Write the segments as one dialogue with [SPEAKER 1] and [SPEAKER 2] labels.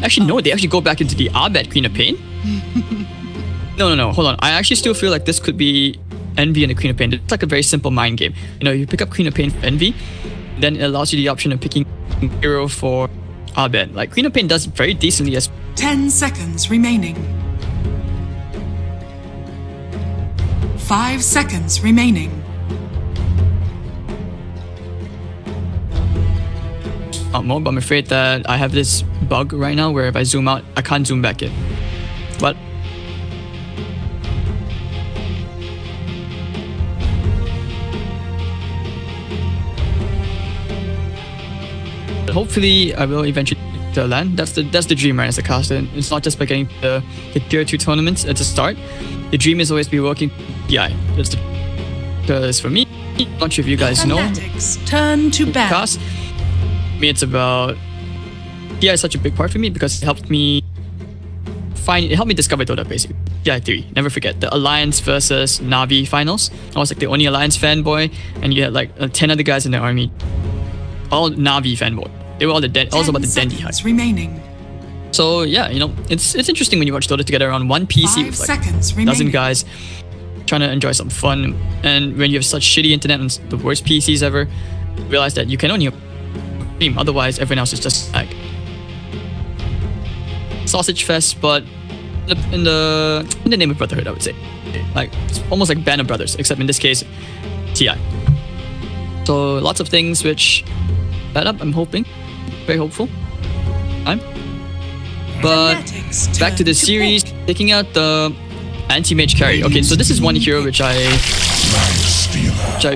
[SPEAKER 1] Actually, no, they actually go back into the Abed Queen of Pain. No, hold on. I actually still feel like this could be Envy and the Queen of Pain. It's like a very simple mind game. You know, you pick up Queen of Pain for Envy, then it allows you the option of picking hero for Abed. Like, Queen of Pain does very decently as
[SPEAKER 2] 10 seconds remaining. 5 seconds remaining.
[SPEAKER 1] more, but I'm afraid that I have this bug right now where if I zoom out, I can't zoom back in. But hopefully I will eventually land. That's the dream, right, as a caster. It's not just by getting the tier 2 tournaments at the start. The dream is always be working PI. That's the, because for me, I'm not sure if you guys know,
[SPEAKER 2] turn to bat.
[SPEAKER 1] Cast, for me it's about PI is such a big part for me because it helped me discover Dota basically. PI 3, never forget the Alliance versus Navi finals. I was like the only Alliance fanboy, and you had like 10 other guys in the army, all Navi fanboy. They were all also about the Dendi hype.
[SPEAKER 2] Remaining.
[SPEAKER 1] So yeah, you know, it's interesting when you watch Dota together on one PC with like a dozen guys trying to enjoy some fun, and when you have such shitty internet and the worst PCs ever, realize that you can only stream, otherwise everyone else is just like sausage fest, but in the name of brotherhood, I would say. Like it's almost like Band of Brothers, except in this case, TI. So lots of things which add up. I'm hoping, very hopeful. But back to the series, taking out the anti-mage carry. Okay, so this is one hero which I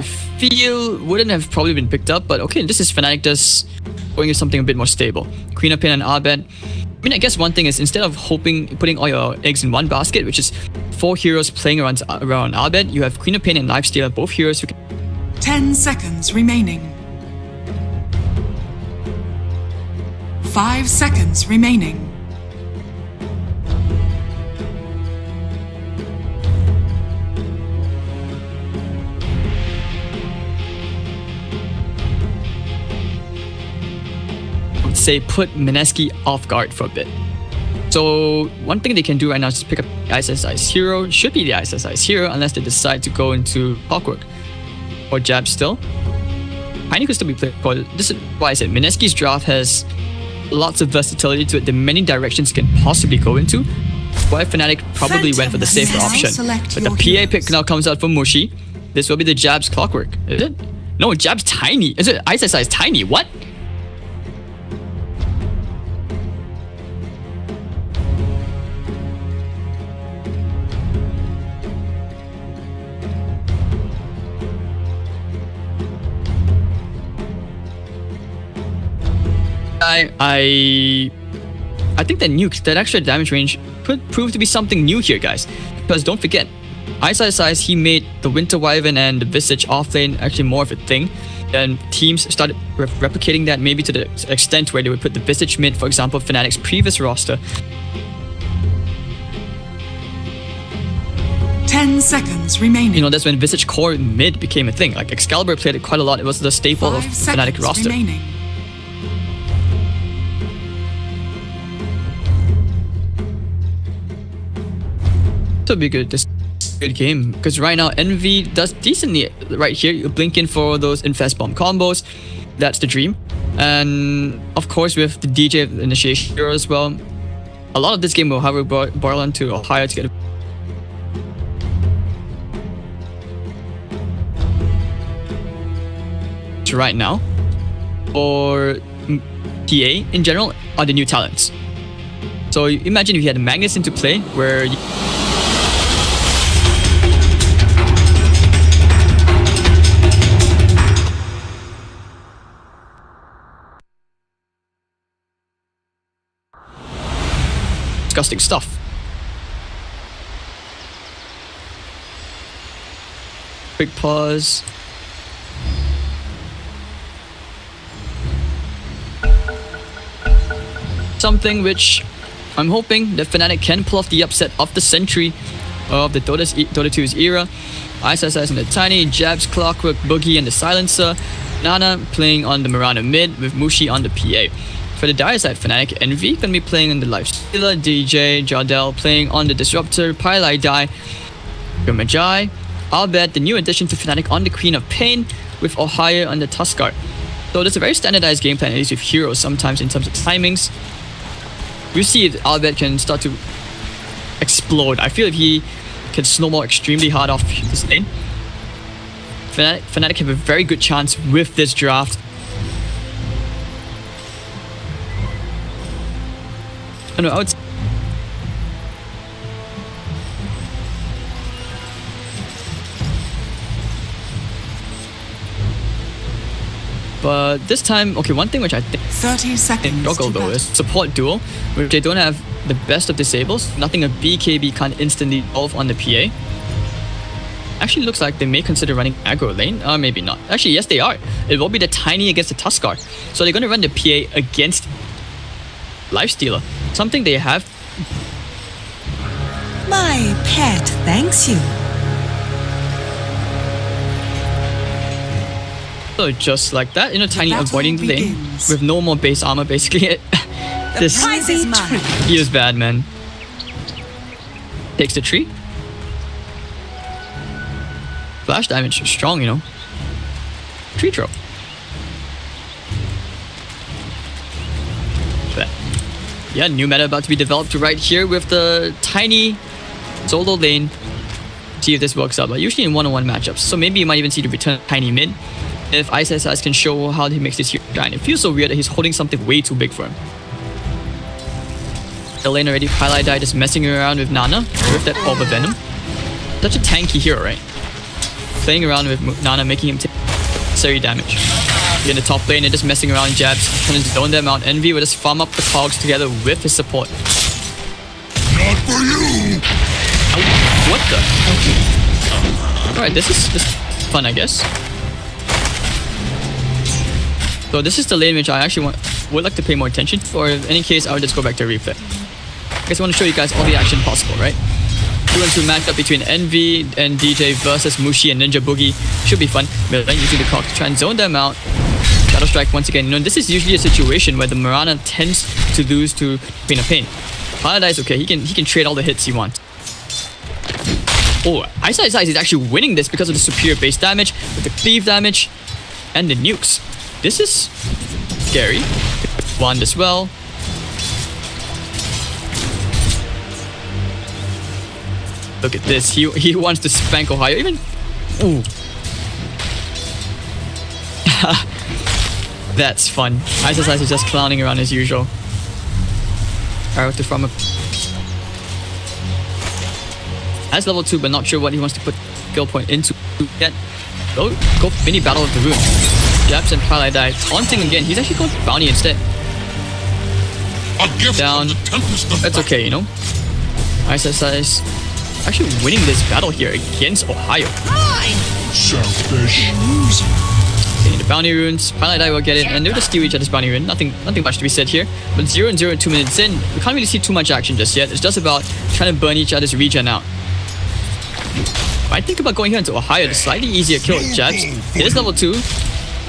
[SPEAKER 1] feel wouldn't have probably been picked up, but okay, this is Fnatic just going with something a bit more stable. Queen of Pain and Abed. I mean, I guess one thing is instead of putting all your eggs in one basket, which is 4 heroes playing around Abed, you have Queen of Pain and Lifestealer, both heroes who can
[SPEAKER 2] 10 seconds remaining. 5 seconds remaining.
[SPEAKER 1] say put Mineski off guard for a bit. So one thing they can do right now is just pick up the ISSI's hero. Should be the ISSI's hero unless they decide to go into Clockwork or Jab still. Tiny could still be played. This is why I said Mineski's draft has lots of versatility to it. The many directions it can possibly go into. Why Fnatic probably went for the safer option. But the PA pick now comes out for Mushi. This will be the Jab's Clockwork. Is it? No, Jab's Tiny. Is it? ISSI is Tiny. What? I think that extra damage range could prove to be something new here, guys. Because don't forget, ISSI, he made the Winter Wyvern and the Visage offlane actually more of a thing. And teams started replicating that maybe to the extent where they would put the Visage mid, for example, Fnatic's previous roster.
[SPEAKER 2] 10 seconds remaining.
[SPEAKER 1] You know, that's when Visage core mid became a thing. Like Excalibur played it quite a lot. It was the staple of Fnatic roster.
[SPEAKER 2] Remaining.
[SPEAKER 1] It'll be good. This good game because right now Envy does decently right here. You blink in for those infest bomb combos. That's the dream, and of course with the DJ initiation hero as well. A lot of this game will however boil on to a higher to get right now, or PA in general are the new talents. So imagine if you had Magnus into play where you disgusting stuff. Quick pause. Something which I'm hoping that Fnatic can pull off the upset of the century of the Dota 2's era. ISSI and the Tiny, Jabs, Clockwork, Boogie and the Silencer, Nana playing on the Mirana mid with Mushi on the PA. For the dire side, Fnatic, Envy gonna be playing on the Lifestealer, DJ, Jardel playing on the Disruptor, Pyrelite Die, Magi, Albert, the new addition to Fnatic on the Queen of Pain, with Ohio on the Tuskar. So there's a very standardized game plan, at least with heroes sometimes in terms of timings. We see if Albert can start to explode. I feel if he can snowball extremely hard off this lane. Fnatic have a very good chance with this draft. I don't know, I would but this time, okay, one thing which I think
[SPEAKER 2] 30 seconds
[SPEAKER 1] struggle though is support duel, which they don't have the best of disables. Nothing a BKB can't instantly evolve on the PA. Actually looks like they may consider running aggro lane, or maybe not. Actually, yes they are. It will be the Tiny against the Tuskar. So they're going to run the PA against Lifestealer. Something they have.
[SPEAKER 3] My pet thanks you.
[SPEAKER 1] So just like that, you know, Tiny
[SPEAKER 2] battle
[SPEAKER 1] avoiding the lane
[SPEAKER 2] begins.
[SPEAKER 1] with no more base armor basically. This
[SPEAKER 3] Prize is mine.
[SPEAKER 1] feels bad, man. Takes the tree. Flash damage is strong, you know. Tree throw. But yeah, new meta about to be developed right here with the Tiny solo lane. See if this works out, but usually in one-on-one matchups. So maybe you might even see the return of Tiny mid. If ISS can show how he makes this hero shine. It feels so weird that he's holding something way too big for him. The lane already, Pylite Die just messing around with Nana with that Orb of Venom. Such a tanky hero, right? Playing around with Nana, making him take necessary damage. In the top lane, they're just messing around jabs, trying to zone them out. Envy will just farm up the cogs together with his support.
[SPEAKER 4] Not for you!
[SPEAKER 1] Oh, what the? Alright, this is fun, I guess. So this is the lane which I actually would like to pay more attention to, or in any case, I would just go back to replay. I guess I want to show you guys all the action possible, right? 2-on-2 matchup between Envy and DJ versus Mushi and Ninja Boogie. Should be fun. But then using the clock to try and zone them out. Shadow Strike once again. You know, this is usually a situation where the Mirana tends to lose to Queen of Pain. Paradise, okay, he can trade all the hits he wants. Oh, Ice is actually winning this because of the superior base damage, with the cleave damage, and the nukes. This is scary. Wand as well. Look at this. He wants to spank Ohio. Even. Ooh. That's fun. Ice is just clowning around as usual. Arrow to farm up. Has level 2, but not sure what he wants to put skill point into yet. Go mini battle of the rune. Jabs and Pylite Die. Taunting again. He's actually going for bounty instead.
[SPEAKER 4] A gift
[SPEAKER 1] Down.
[SPEAKER 4] from the tempest of
[SPEAKER 1] That's okay, you know. ISS actually winning this battle here against Ohio.
[SPEAKER 4] selfish.
[SPEAKER 1] Getting the bounty runes. Pylite Die will get it, and they'll just steal each other's bounty rune. Nothing much to be said here. But 0-0 2 minutes in, we can't really see too much action just yet. It's just about trying to burn each other's regen out. I think about going here into Ohio, the slightly easier kill with jabs. It is level 2.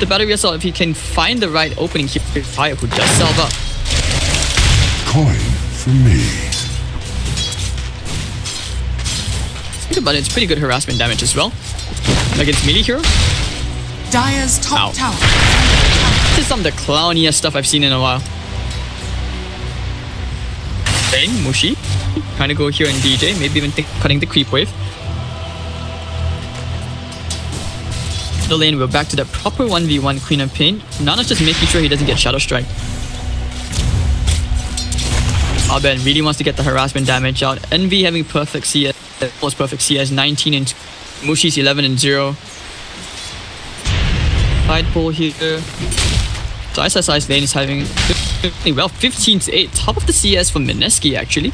[SPEAKER 1] The battery assault, if he can find the right opening here, Ohio who does salve up.
[SPEAKER 4] Coin for me.
[SPEAKER 1] Think about it, it's pretty good harassment damage as well. Against melee hero.
[SPEAKER 2] Dire's top
[SPEAKER 1] Ow.
[SPEAKER 2] tower.
[SPEAKER 1] This is some of the clowniest stuff I've seen in a while. Lane, Mushi. Trying to go here and DJ, maybe even cutting the creep wave. The lane, we're back to that proper 1v1 Queen of Pain. Nana's just making sure he doesn't get Shadow Strike. Alben really wants to get the harassment damage out. Envy having perfect CS, almost perfect CS, 19 and 2. Mushi's 11 and 0. Side pull here. So SSI's lane is having well 15 to 8. Top of the CS for Mineski actually.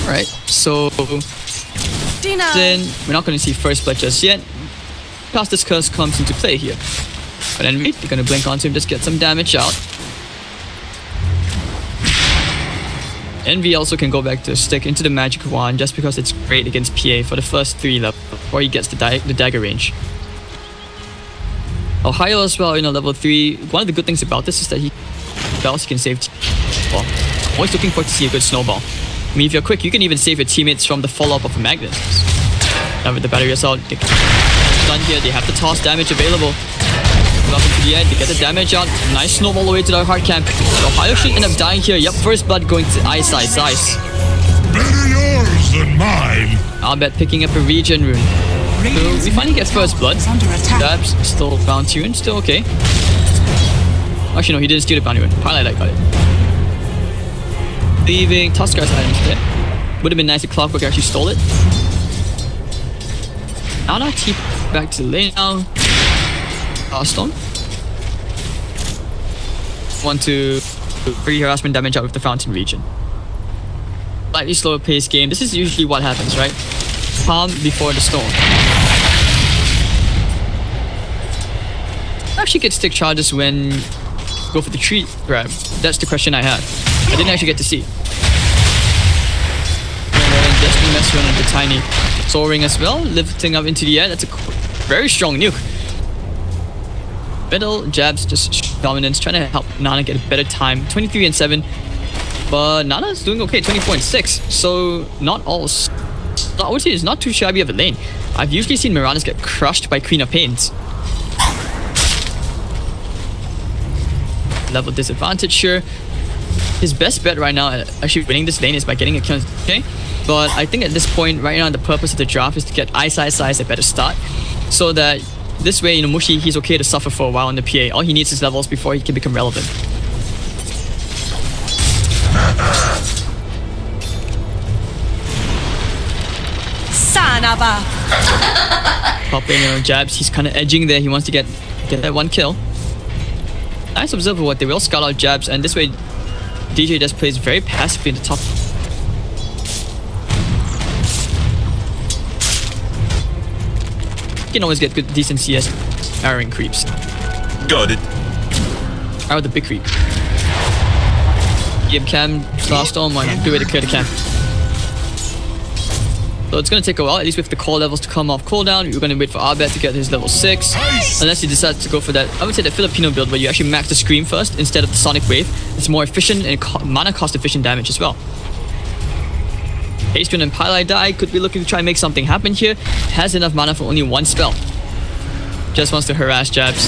[SPEAKER 1] Alright, so then we're not going to see first blood just yet. Pastor's Curse comes into play here. But Envy, they're going to blink onto him, just get some damage out. Envy also can go back to stick into the magic wand just because it's great against PA for the first 3 levels before he gets the dagger range. Ohio as well, level 3. One of the good things about this is that he can save well, always looking forward to see a good snowball. I mean, if you're quick, you can even save your teammates from the follow-up of a Magnus. Now with the battery assault, done here, they have the toss damage available. Up into the end, they get the damage out. Nice snowball all the way to the hard camp. Ohio should end up dying here. Yep, first blood going to ice.
[SPEAKER 4] Better yours than mine.
[SPEAKER 1] Albert picking up a regen rune. So we finally get first blood. Dabs still bounty rune, still okay. Actually no, he didn't steal the bounty rune. Highlight got it. Leaving Tuskar's items there. Would have been nice if Clockwork actually stole it. Nana TP back to lane now. Stone. Want to free harassment damage out with the fountain region. Slightly slower pace game. This is usually what happens, right? Calm before the storm. Actually get stick charges when go for the tree grab. That's the question I had. I didn't actually get to see. Just mess around with the tiny soaring as well, lifting up into the air. That's a very strong nuke. Middle jabs, just dominance, trying to help Nana get a better time. 23 and 7, but Nana's doing okay. 24-6. So not all. I would say it's not too shabby of a lane. I've usually seen Miranas get crushed by Queen of Pains. Level disadvantage here. His best bet right now at actually winning this lane is by getting a kill. Okay, but I think at this point right now the purpose of the draft is to get ice a better start, so that this way, Mushi, he's okay to suffer for a while in the PA. All he needs is levels before he can become relevant.
[SPEAKER 3] Sanaba.
[SPEAKER 1] Popping jabs, he's kind of edging there. He wants to get that one kill. Nice observe what they will scout out jabs, and this way DJ just plays very passively in the top. You can always get good, decent CS arrowing creeps.
[SPEAKER 5] Got it.
[SPEAKER 1] Arrow the big creep. Give cam last storm, why not? Do it to clear the cam. So it's gonna take a while, at least with the core levels to come off cooldown. We're gonna wait for Arbet to get his level 6. Unless he decides to go for that, I would say the Filipino build where you actually max the scream first instead of the sonic wave. It's more efficient and mana cost efficient damage as well. Haste Rune and Pylai die, could be looking to try and make something happen here. Has enough mana for only one spell. Just wants to harass jabs.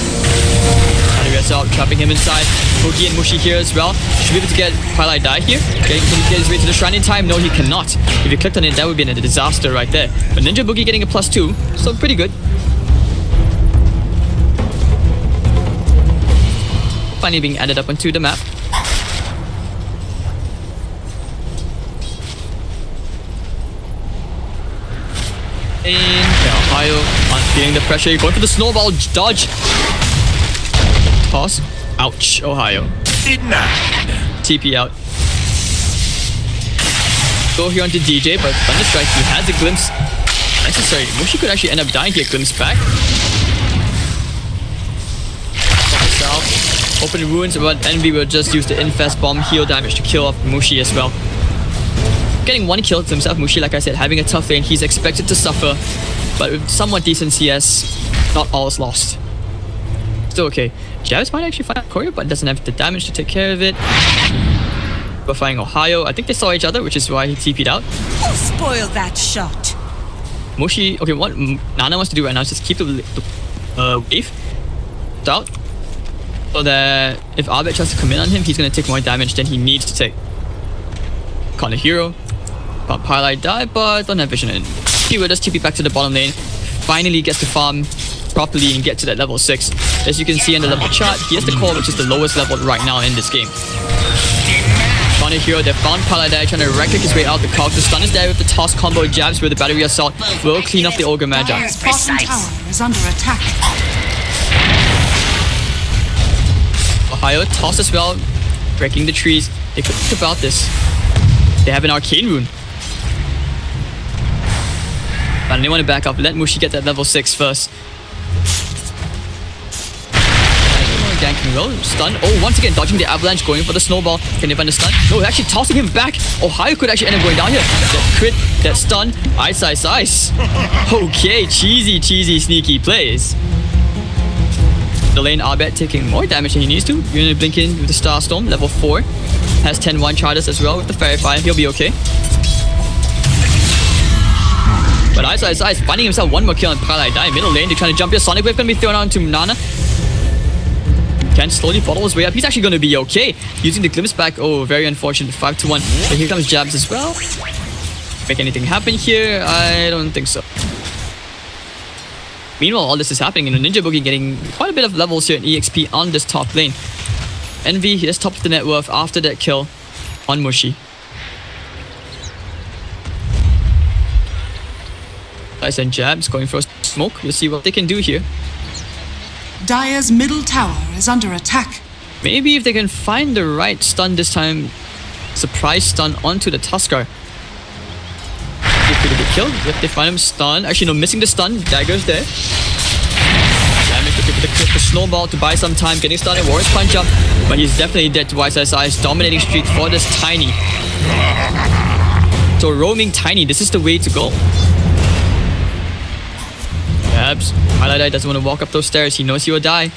[SPEAKER 1] Gets out, trapping him inside. Boogie and Mushi here as well. Should be able to get Pylai die here. Okay, can he get his way to the shrine in time? No, he cannot. If he clicked on it, that would be a disaster right there. But Ninja Boogie getting a +2, so pretty good. Finally being added up onto the map. And Ohio feeling the pressure, going for the snowball dodge. Toss. Ouch, Ohio.
[SPEAKER 5] Denied.
[SPEAKER 1] TP out. Go here onto DJ, but Thunderstrike, he has a glimpse. Necessary. Mushi could actually end up dying here. Glimpse back. South. Open ruins, but Envy will just use the infest bomb heal damage to kill off Mushi as well. Getting one kill to himself, Mushi, like I said, having a tough lane, he's expected to suffer, but with somewhat decent CS, not all is lost. Still okay. Jabs might actually find Courier, but doesn't have the damage to take care of it. We're fighting Ohio. I think they saw each other, which is why he TP'd out.
[SPEAKER 3] Who spoiled that shot?
[SPEAKER 1] Mushi, okay, what Nana wants to do right now is just keep the wave out, so that if Arbet tries to come in on him, he's going to take more damage than he needs to take. Call a hero. But Pylai die, but don't have vision in. He will just TP back to the bottom lane. Finally gets to farm properly and get to that level 6. As you can see in the level chart, he has the core, which is the lowest level right now in this game. Found a hero, they found Pylai die, trying to right-click his way out the cog. The stun is there with the toss combo jabs with the battery assault. Will clean up the Ogre Magi.
[SPEAKER 2] Dyer's bottom tower is under attack.
[SPEAKER 1] Ohio toss as well, breaking the trees. They could think about this. They have an arcane rune. But they want to back up. Let Mushi get that level 6 first. Ganking low. Stun. Oh, once again, dodging the avalanche, going for the snowball. Can they find the stun? No, actually tossing him back. Ohio could actually end up going down here. That crit, that stun. Ice. Okay, cheesy, sneaky plays. The lane Abed taking more damage than he needs to. You're gonna blink in with the Starstorm, level 4. Has 10-1 charges as well with the Fairy Fire. He'll be okay. But Ice is finding himself one more kill on Palai Die. Middle lane, they're trying to jump here. Sonic Wave gonna be thrown onto Nana. Can slowly follow his way up. He's actually gonna be okay. Using the glimpse back. Oh, very unfortunate. 5-1. But here comes Jabs as well. Make anything happen here? I don't think so. Meanwhile, all this is happening. Ninja Boogie getting quite a bit of levels here in EXP on this top lane. Envy, he has top of the net worth after that kill on Mushi. Ice and Jabs going for a smoke. We'll see what they can do here.
[SPEAKER 2] Dire's middle tower is under attack.
[SPEAKER 1] Maybe if they can find the right stun this time. Surprise stun onto the Tusker. Pretty good kill. If they find him stunned. Actually, no, missing the stun. Dagger's there. Damage with the snowball to buy some time. Getting started. Warrior's punch up. But he's definitely dead to YSSI's dominating streak for this Tiny. So roaming Tiny, this is the way to go. Jabs. Highlight doesn't want to walk up those stairs. He knows he will die.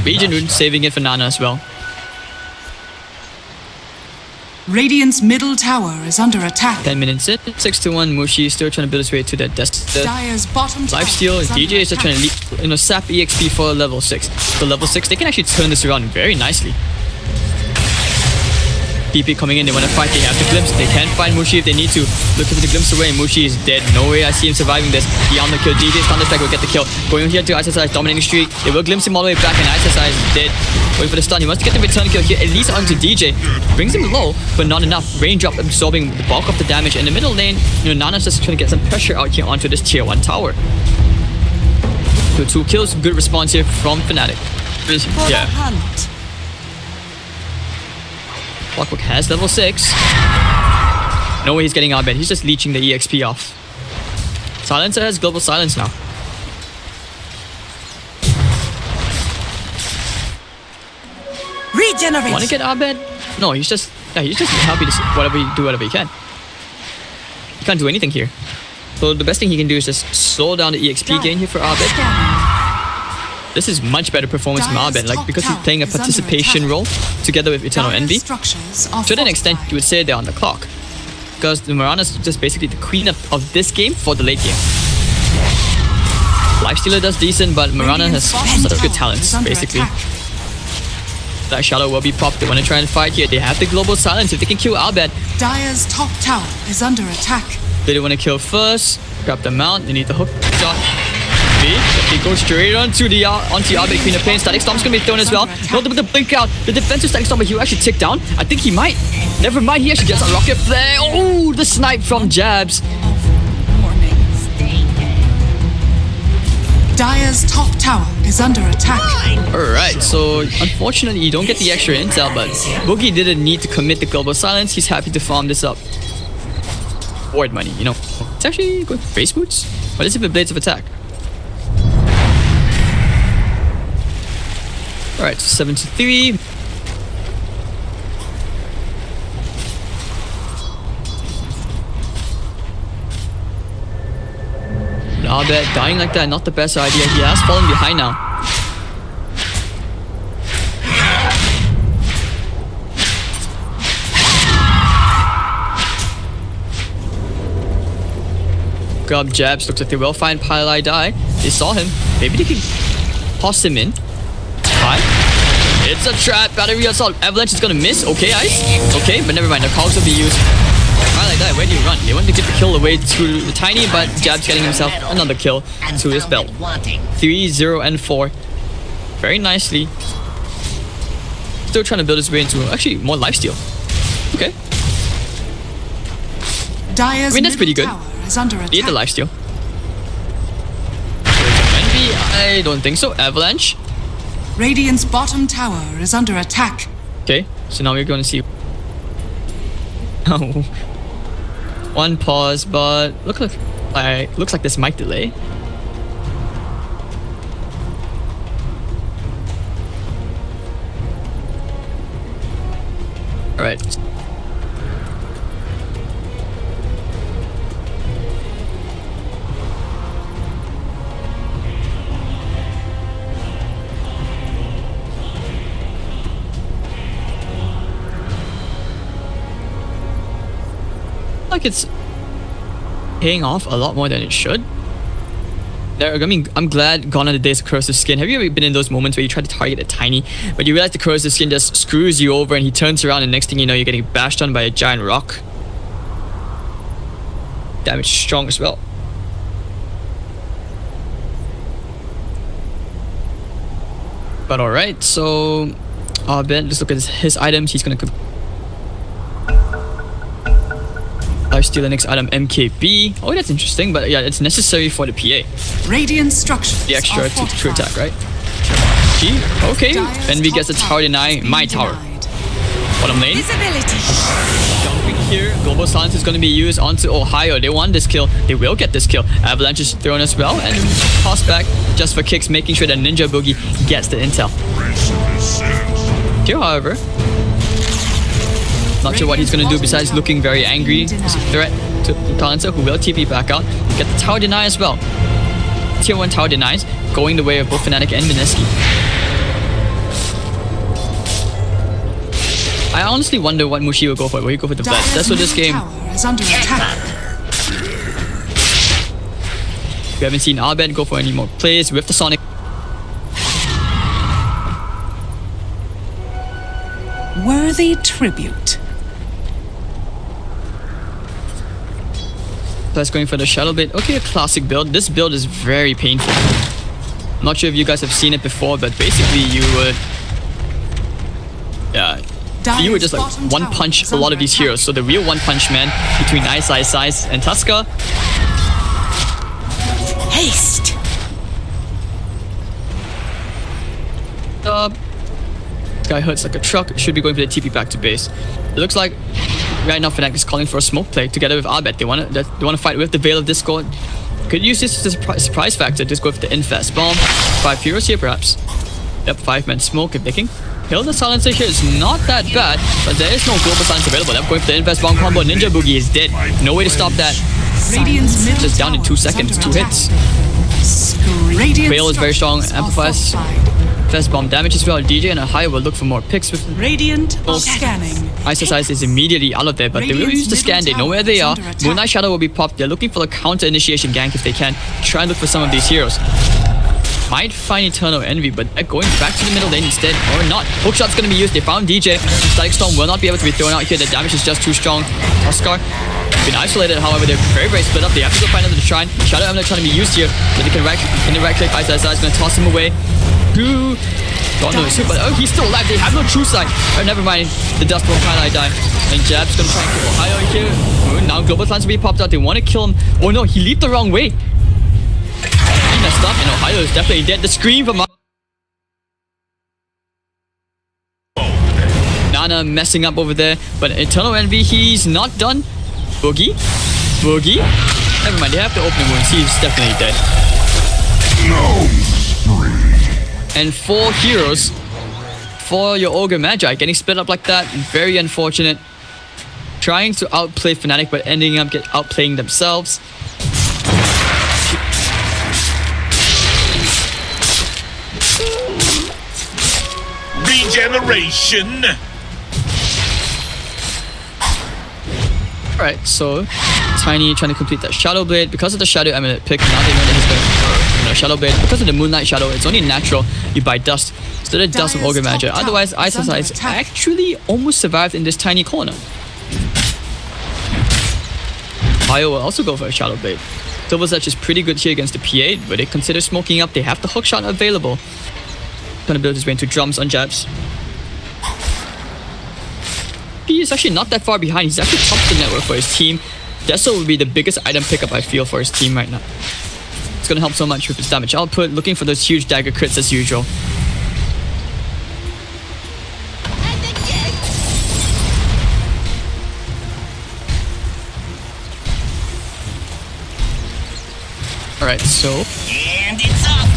[SPEAKER 1] Regen Rune saving it for Nana as well.
[SPEAKER 2] Radiant's middle tower is under attack.
[SPEAKER 1] 10 minutes in. 6-1. Mushi is still trying to build his way to that desk.
[SPEAKER 2] Dire's bottom tower
[SPEAKER 1] Lifesteal.
[SPEAKER 2] is under
[SPEAKER 1] DJ is just trying
[SPEAKER 2] attack.
[SPEAKER 1] to sap EXP for level 6. So level 6, they can actually turn this around very nicely. PP coming in, they want to fight, they have the glimpse, they can find Mushi if they need to. Look at the glimpse away, Mushi is dead. No way I see him surviving this. Beyond the kill, DJ's Thunderstrike will get the kill. Going here to ISSI's dominating streak. They will glimpse him all the way back and ISSI is dead. Waiting for the stun, he wants to get the return kill here, at least onto DJ. Brings him low, but not enough. Raindrop absorbing the bulk of the damage. In the middle lane, Nana's just trying to get some pressure out here onto this tier 1 tower. So 2 kills, good response here from Fnatic. Yeah. Clockwork has level 6. No way he's getting Abed. He's just leeching the EXP off. Silencer has global silence now.
[SPEAKER 3] Regenerate.
[SPEAKER 1] Want to get Abed? No, he's just happy to do whatever he can. He can't do anything here. So the best thing he can do is just slow down the EXP gain here for Abed. This is much better performance from Abed, like because he's playing a participation role together with Eternal Envy. To an extent, you would say they're on the clock. Because the Mirana's just basically the queen of this game for the late game. Lifestealer does decent, but Mirana has such good talents, basically. That Shadow will be popped. They want to try and fight here. They have the global silence. If they can kill Abed.
[SPEAKER 2] Dire's top tower is under attack.
[SPEAKER 1] They want to kill first. Grab the mount. They need the hook shot. He goes straight onto the Abed Queen of Pain. Static Stomp's gonna be thrown as well. No, the blink out. The defensive Static Stomp, but he'll actually tick down. I think he might. Never mind, he actually gets a rocket flare. Oh, the snipe from Jabs.
[SPEAKER 2] Dire's top tower is under attack.
[SPEAKER 1] Alright, so unfortunately you don't get the extra intel, but Boogie didn't need to commit the global silence. He's happy to farm this up. Ward money, you know. It's actually good. Face boots? What is it with Blades of Attack? Alright, 7-3. Abed dying like that, not the best idea. He has fallen behind now. Grab Jabs, looks like they will find Palai Die. They saw him. Maybe they can toss him in. It's a trap. Battery assault. Avalanche is gonna miss. Okay, Ice. Okay, but never mind. The calls will be used. I like that. Where do you run? They want to get the kill away to the Tiny, but Jab's getting himself another kill to his belt. 3, 0, and 4. Very nicely. Still trying to build his way into actually more lifesteal. Okay.
[SPEAKER 2] Dire's
[SPEAKER 1] that's pretty good.
[SPEAKER 2] Is under attack.
[SPEAKER 1] Need the lifesteal. Envy? I don't think so. Avalanche.
[SPEAKER 2] Radiant's bottom tower is under attack.
[SPEAKER 1] Okay, so now we're going to see. One pause, but looks like this might delay. All right. like it's paying off a lot more than it should. I mean, I'm glad gone are the days of corrosive skin. Have you ever been in those moments where you try to target a tiny, but you realize the corrosive skin just screws you over and he turns around and next thing you know, you're getting bashed on by a giant rock? Damage strong as well. But alright, so Ben, let's look at his items. He's gonna steal the next item, MKB. Oh, that's interesting, but yeah, it's necessary for the PA.
[SPEAKER 2] Radiant structures.
[SPEAKER 1] The extra
[SPEAKER 2] are
[SPEAKER 1] to
[SPEAKER 2] fortified.
[SPEAKER 1] attack, right? Okay, Envy gets a tower deny, my tower. Bottom lane.
[SPEAKER 3] Visibility.
[SPEAKER 1] Jumping here, Global Silence is going to be used onto Ohio. They want this kill. They will get this kill. Avalanche is thrown as well, and toss back just for kicks, making sure that Ninja Boogie gets the intel. Here, however, not sure what he's going to do besides looking very angry. It's a threat to Talented, who will TP back out. Get the tower deny as well. Tier 1 tower denies, going the way of both Fnatic and Mineski. I honestly wonder what Mushi will go for. Will he go for the Blitz? That's what this game...
[SPEAKER 2] Is under attack.
[SPEAKER 1] We haven't seen Albert go for any more plays with the Sonic.
[SPEAKER 2] Worthy tribute.
[SPEAKER 1] Plus going for the Shadow Blade. Okay, a classic build. This build is very painful. I'm not sure if you guys have seen it before, but basically you would... Yeah. You would just like one punch a lot of these heroes. So the real one punch man between Ice and Tusker.
[SPEAKER 3] Haste.
[SPEAKER 1] This guy hurts like a truck. Should be going for the TP back to base. It looks like right now Fnatic is calling for a smoke play together with Albert. They want to fight with the Veil of Discord. Could use this as a surprise factor. Just go for the infest bomb. 5 heroes here perhaps. Yep, 5-man smoke if they can kill the silencer here. It's not that bad, but there is no global silence available. They're going for the infest bomb combo. Ninja Boogie is dead. No way to stop that.
[SPEAKER 2] Radiant's middle
[SPEAKER 1] Just down in 2 seconds. 2 hits. Veil is very strong. Amplifies. Fast bomb damage as well. DJ and Ohio will look for more picks with
[SPEAKER 2] Radiant scanning.
[SPEAKER 1] Ice is immediately out of there, but they will use the scan. They know where they are. Moonlight Shadow will be popped. They're looking for a counter initiation gank if they can. Try and look for some of these heroes. Might find Eternal Envy, but they're going back to the middle lane instead, or not. Hookshot's going to be used. They found DJ. Static Storm will not be able to be thrown out here. The damage is just too strong. Oscar been isolated, however, they're very split up. They have to go find another shrine. Shadow Emblem trying to be used here, but they can in the right click. Ice is going to toss him away. Don't know, but oh, he's still alive. They have no true sight. Oh, never mind. The dust won't kind of die. And Jab's going to try and kill Ohio here. Oh, now Global Silence will be popped out. They want to kill him. Oh no, he leaped the wrong way. He messed up, and Ohio is definitely dead. The scream from Nana messing up over there, but Eternal Envy, he's not done. Boogie. Never mind, they have to open wounds. He's definitely dead. And 4 heroes for your Ogre Magi getting split up like that. Very unfortunate. Trying to outplay Fnatic, but ending up outplaying themselves.
[SPEAKER 5] Regeneration.
[SPEAKER 1] Alright, so Tiny trying to complete that Shadow Blade. Because of the Shadow Amulet pick, now they know that he's going to Shadow Blade. Because of the Moonlight Shadow, it's only natural you buy Dust. So the Dust of Ogre Magi. Otherwise, Ice actually almost survived in this tiny corner. Ohio will also go for a Shadow Blade. Silver Sedge is pretty good here against the P8, but they consider smoking up. They have the hookshot available. Going to build his way into drums on jabs. He is actually not that far behind. He's actually top the network for his team. Deso will be the biggest item pickup I feel for his team right now. It's going to help so much with his damage output. Looking for those huge dagger crits as usual. Alright, so
[SPEAKER 3] And it's up.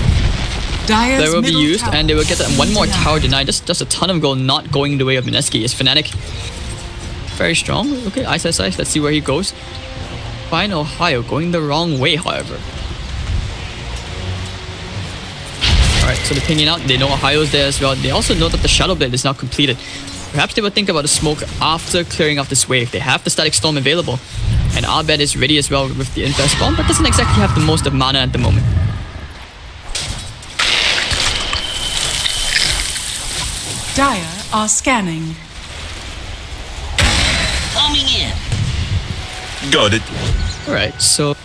[SPEAKER 1] they will be used, and they will get that one more tower denied. Just a ton of gold not going the way of Mineski. Is Fnatic very strong? Okay, Ice. Let's see where he goes. Fine, Ohio going the wrong way, however. Alright, so they're pinging out. They know Ohio's there as well. They also know that the Shadow Blade is now completed. Perhaps they will think about a smoke after clearing off this wave. They have the Static Storm available. And Abed is ready as well with the Infest Bomb, but doesn't exactly have the most of mana at the moment.
[SPEAKER 2] Dire are scanning.
[SPEAKER 3] Coming in.
[SPEAKER 5] Got it.
[SPEAKER 1] Alright, so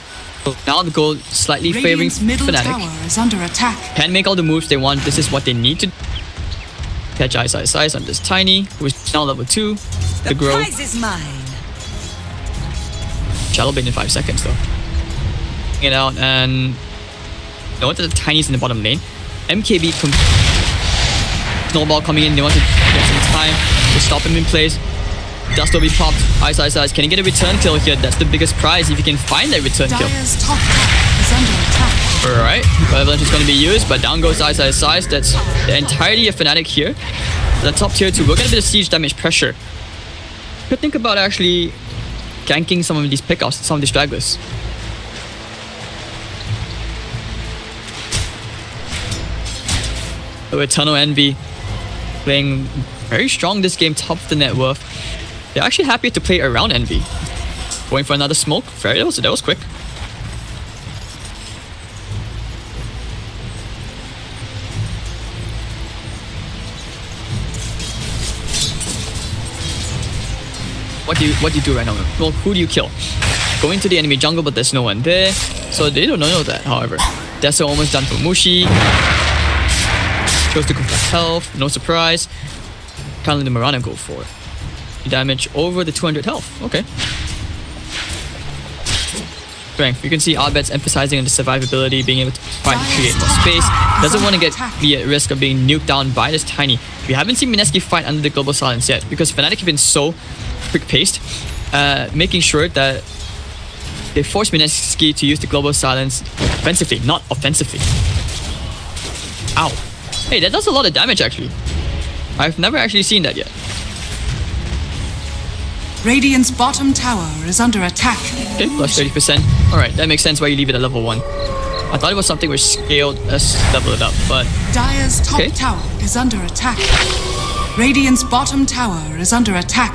[SPEAKER 1] now the goal slightly favoring
[SPEAKER 2] Radiant's middle
[SPEAKER 1] Fnatic.
[SPEAKER 2] tower is under attack.
[SPEAKER 1] Can make all the moves they want. This is what they need to catch Ice on this Tiny, who is now level 2. The grow.
[SPEAKER 3] Prize is mine.
[SPEAKER 1] Shadow Blade in 5 seconds though. Get out and note that the Tiny's in the bottom lane. MKB Snowball coming in, they want to get some time to stop him in place. Dust will be popped. Ice. Can he get a return kill here? That's the biggest prize if he can find that return kill.
[SPEAKER 2] Dire's top tower is under attack.
[SPEAKER 1] Alright, Avalanche is going to be used, but down goes Ice. That's the entirety of Fnatic here. The top tier 2 will get a bit of siege damage pressure. Could think about actually ganking some of these pickoffs, some of these stragglers. So Eternal Envy playing very strong this game, top of the net worth. They're actually happy to play around Envy. Going for another smoke. That was quick. What do you do right now? Well, who do you kill? Going to the enemy jungle, but there's no one there. So they don't know that, however. Deso almost done for Mushi. Chose to go for health, no surprise. Can't let the Mirana go for it. Damage over the 200 health. Okay. Strength. You can see Abed's emphasizing on the survivability, being able to fight and create more space. Doesn't want to be at risk of being nuked down by this Tiny. We haven't seen Mineski fight under the global silence yet because Fnatic have been so quick-paced, making sure that they force Mineski to use the global silence defensively, not offensively. Ow. Hey, that does a lot of damage actually. I've never actually seen that yet.
[SPEAKER 2] Radiant's bottom tower is under attack.
[SPEAKER 1] Okay, plus 30%. Alright, that makes sense why you leave it at level 1. I thought it was something which scaled, let's level it up, but...
[SPEAKER 2] Dire's top tower is under attack. Radiant's bottom tower is under attack.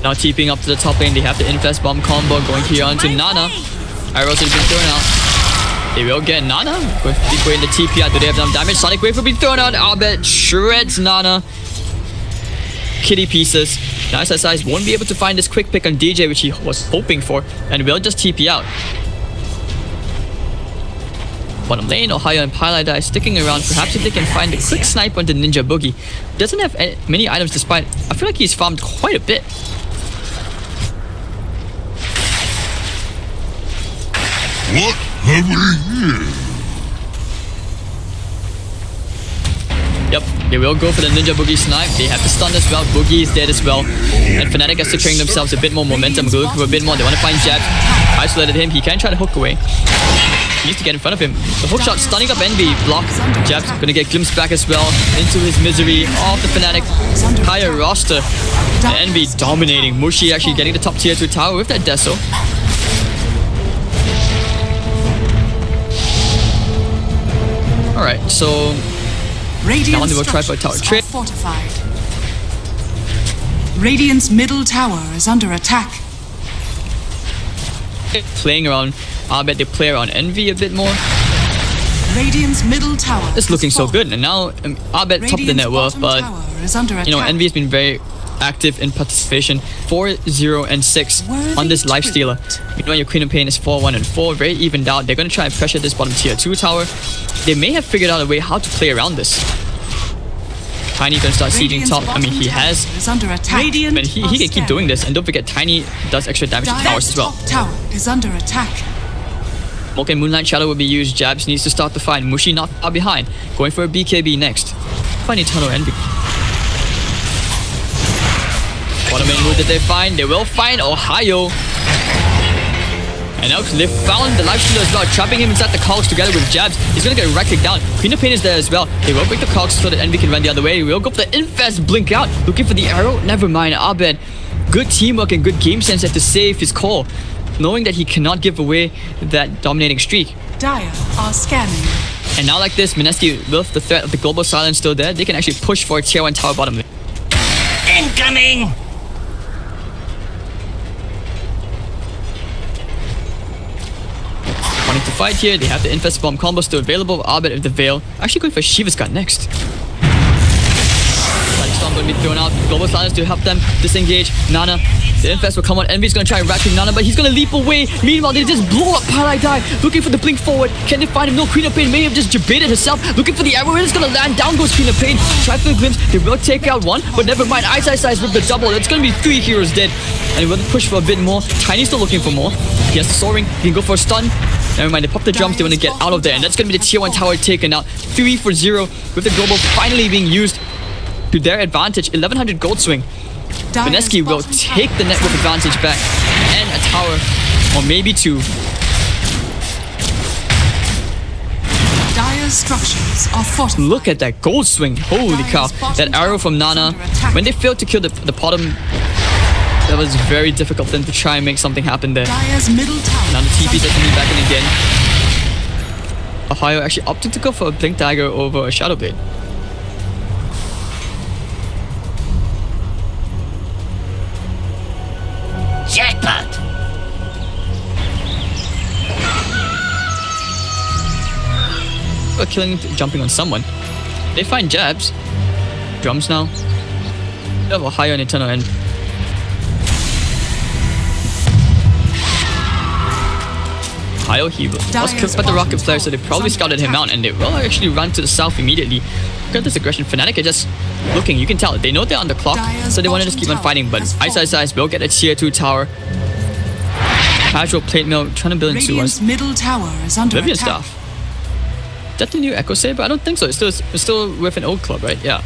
[SPEAKER 1] Now TPing up to the top lane, they have the Infest Bomb combo going here onto Nana. Arrows have been thrown out. They will get Nana. Going in the TP out. Do they have enough damage? Sonic Wave will be thrown out. Abed shreds Nana. Kitty pieces. Now SSIs won't be able to find this quick pick on DJ, which he was hoping for, and will just TP out. Bottom lane, Ohio and Pylai sticking around. Perhaps if they can find a quick snipe on the Ninja Boogie. Doesn't have many items despite... I feel like he's farmed quite a bit.
[SPEAKER 4] What have we here?
[SPEAKER 1] Yep, they will go for the Ninja Boogie snipe. They have the stun as well. Boogie is dead as well. And Fnatic has securing themselves a bit more momentum. Go for a bit more. They want to find Jab. Isolated him. He can try to hook away. He needs to get in front of him. The hook shot stunning up Envy. Block. Jab's gonna get glimpsed back as well into his misery of the Fnatic entire roster. And Envy dominating. Mushi actually getting the top tier 2 tower with that Deso. Alright, so
[SPEAKER 2] Radiant's
[SPEAKER 1] they will try for a tower
[SPEAKER 2] structures
[SPEAKER 1] trade.
[SPEAKER 2] are fortified. Radiant's middle tower is under attack.
[SPEAKER 1] Playing around, I bet they play around Envy a bit more.
[SPEAKER 2] Radiant's middle tower.
[SPEAKER 1] It's looking so good, and now I bet top of the net worth, but you know, Envy has been very active in participation. 4, 0, and 6 on this lifestealer. You know, your Queen of Pain is 4, 1, and 4, very evened out. They're going to try and pressure this bottom tier 2 tower. They may have figured out a way how to play around this. Tiny gonna start sieging top. I mean, he has, but he can keep doing this. And don't forget, Tiny does extra damage to towers as well.
[SPEAKER 2] Tower is under attack.
[SPEAKER 1] Okay, Moonlight Shadow will be used. Jabs needs to start the fight. Mushi not far behind. Going for a BKB next. Find Eternal Envy. What a main move did they find? They will find Ohio. And now they found the lifestealer as well, trapping him inside the cogs together with Jabs. He's gonna get right kicked down. Queen of Pain is there as well. They will break the cogs so that Envy can run the other way. We'll go for the Infest, blink out. Looking for the arrow. Never mind, Abed. Good teamwork and good game sense to save his call, knowing that he cannot give away that dominating streak.
[SPEAKER 2] Dire are scanning.
[SPEAKER 1] And now like this, Mineski, with the threat of the global silence still there, they can actually push for a tier 1 tower bottom lane.
[SPEAKER 3] Incoming!
[SPEAKER 1] to fight here. They have the Infest Bomb combo still available. Arbet with the Veil. Actually going for Shiva's Gun next. Storm going to be thrown out. Global Silence to help them disengage. Nana, the Infest will come on. Envy's going to try and rat Nana, but he's going to leap away. Meanwhile, they just blow up Paradise, looking for the blink forward. Can they find him? No, Queen of Pain may have just debated herself, looking for the arrow. It's going to land. Down goes Queen of Pain. Try for the glimpse. They will take out one, but never mind. Ice with the double. It's going to be 3 heroes dead. And he will push for a bit more. Tiny's still looking for more. He has the soaring. He can go for a stun. Never mind, they pop the drums. They want to get out of there. And that's going to be the tier 1 tower taken out. 3-0 with the global finally being used to their advantage. 1100 gold swing. Mineski will take the network advantage back and a tower, or maybe 2.
[SPEAKER 2] Dire's structures are fortified.
[SPEAKER 1] Look at that gold swing. Holy cow. That arrow from Nana. When they failed to kill the bottom, that was very difficult for them to try and make something happen there.
[SPEAKER 2] Dire's middle tower.
[SPEAKER 1] Now the TP doesn't be back in again. Ohio actually opting to go for a Blink Dagger over a Shadow Blade.
[SPEAKER 3] Jackpot!
[SPEAKER 1] Killing, jumping on someone. They find jabs. Drums now. They have a higher on Eternal End. Ohio, he was killed by the rocket flare, so they probably scouted him out and they will actually run to the south immediately. Look at this aggression. Fnatic are just looking, you can tell. They know they're on the clock, so they want to just keep on fighting, but Ice will get a tier 2 tower. Casual plate mill, trying to build into
[SPEAKER 2] Radiant's middle tower is under
[SPEAKER 1] Vivian
[SPEAKER 2] attack.
[SPEAKER 1] Staff. Is that the new Echo Saber? I don't think so. It's still with an old club, right? Yeah.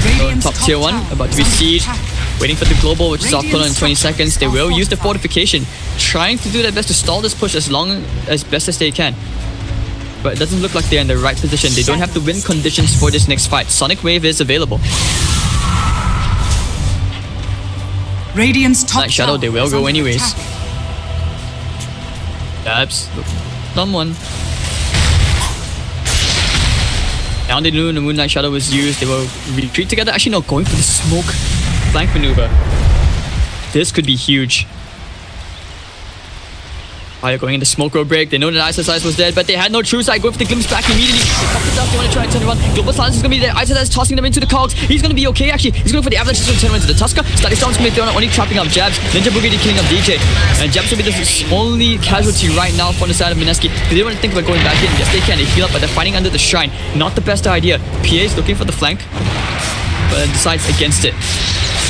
[SPEAKER 2] Radiant's
[SPEAKER 1] Top tier 1,
[SPEAKER 2] tower
[SPEAKER 1] about to
[SPEAKER 2] is
[SPEAKER 1] be
[SPEAKER 2] under
[SPEAKER 1] sieged.
[SPEAKER 2] attack.
[SPEAKER 1] Waiting for the global, which is off pull in 20
[SPEAKER 2] Radiant
[SPEAKER 1] seconds. They
[SPEAKER 2] structures
[SPEAKER 1] will
[SPEAKER 2] are
[SPEAKER 1] use the
[SPEAKER 2] fortified.
[SPEAKER 1] fortification, trying to do their best to stall this push as best as they can. But it doesn't look like they're in the right position. They don't have the win conditions for this next fight. Sonic Wave is available.
[SPEAKER 2] Radiant's top
[SPEAKER 1] Night Shadow, they
[SPEAKER 2] tower
[SPEAKER 1] will
[SPEAKER 2] is
[SPEAKER 1] go
[SPEAKER 2] under
[SPEAKER 1] anyways.
[SPEAKER 2] attack.
[SPEAKER 1] Dabs. Someone. Now they knew the Moonlight Shadow was used. They will retreat together. Actually, no, going for the smoke flank maneuver. This could be huge. Fire going into smoke road break. They know that Ice was dead, but they had no true sight. Going for the glimpse back immediately. They pop it up. They want to try and turn around. Global Silence is going to be there. Ice tossing them into the cogs. He's going to be okay, actually. He's going for the avalanche. He's going to turn into the Tusker. Static Storm's going to be thrown out, only trapping up Jabs. Ninja Boogie killing up DJ. And Jabs will be the only casualty right now from the side of Mineski. They want to think about going back in. Yes, they can. They heal up, but they're fighting under the shrine. Not the best idea. PA is looking for the flank, but decides against it.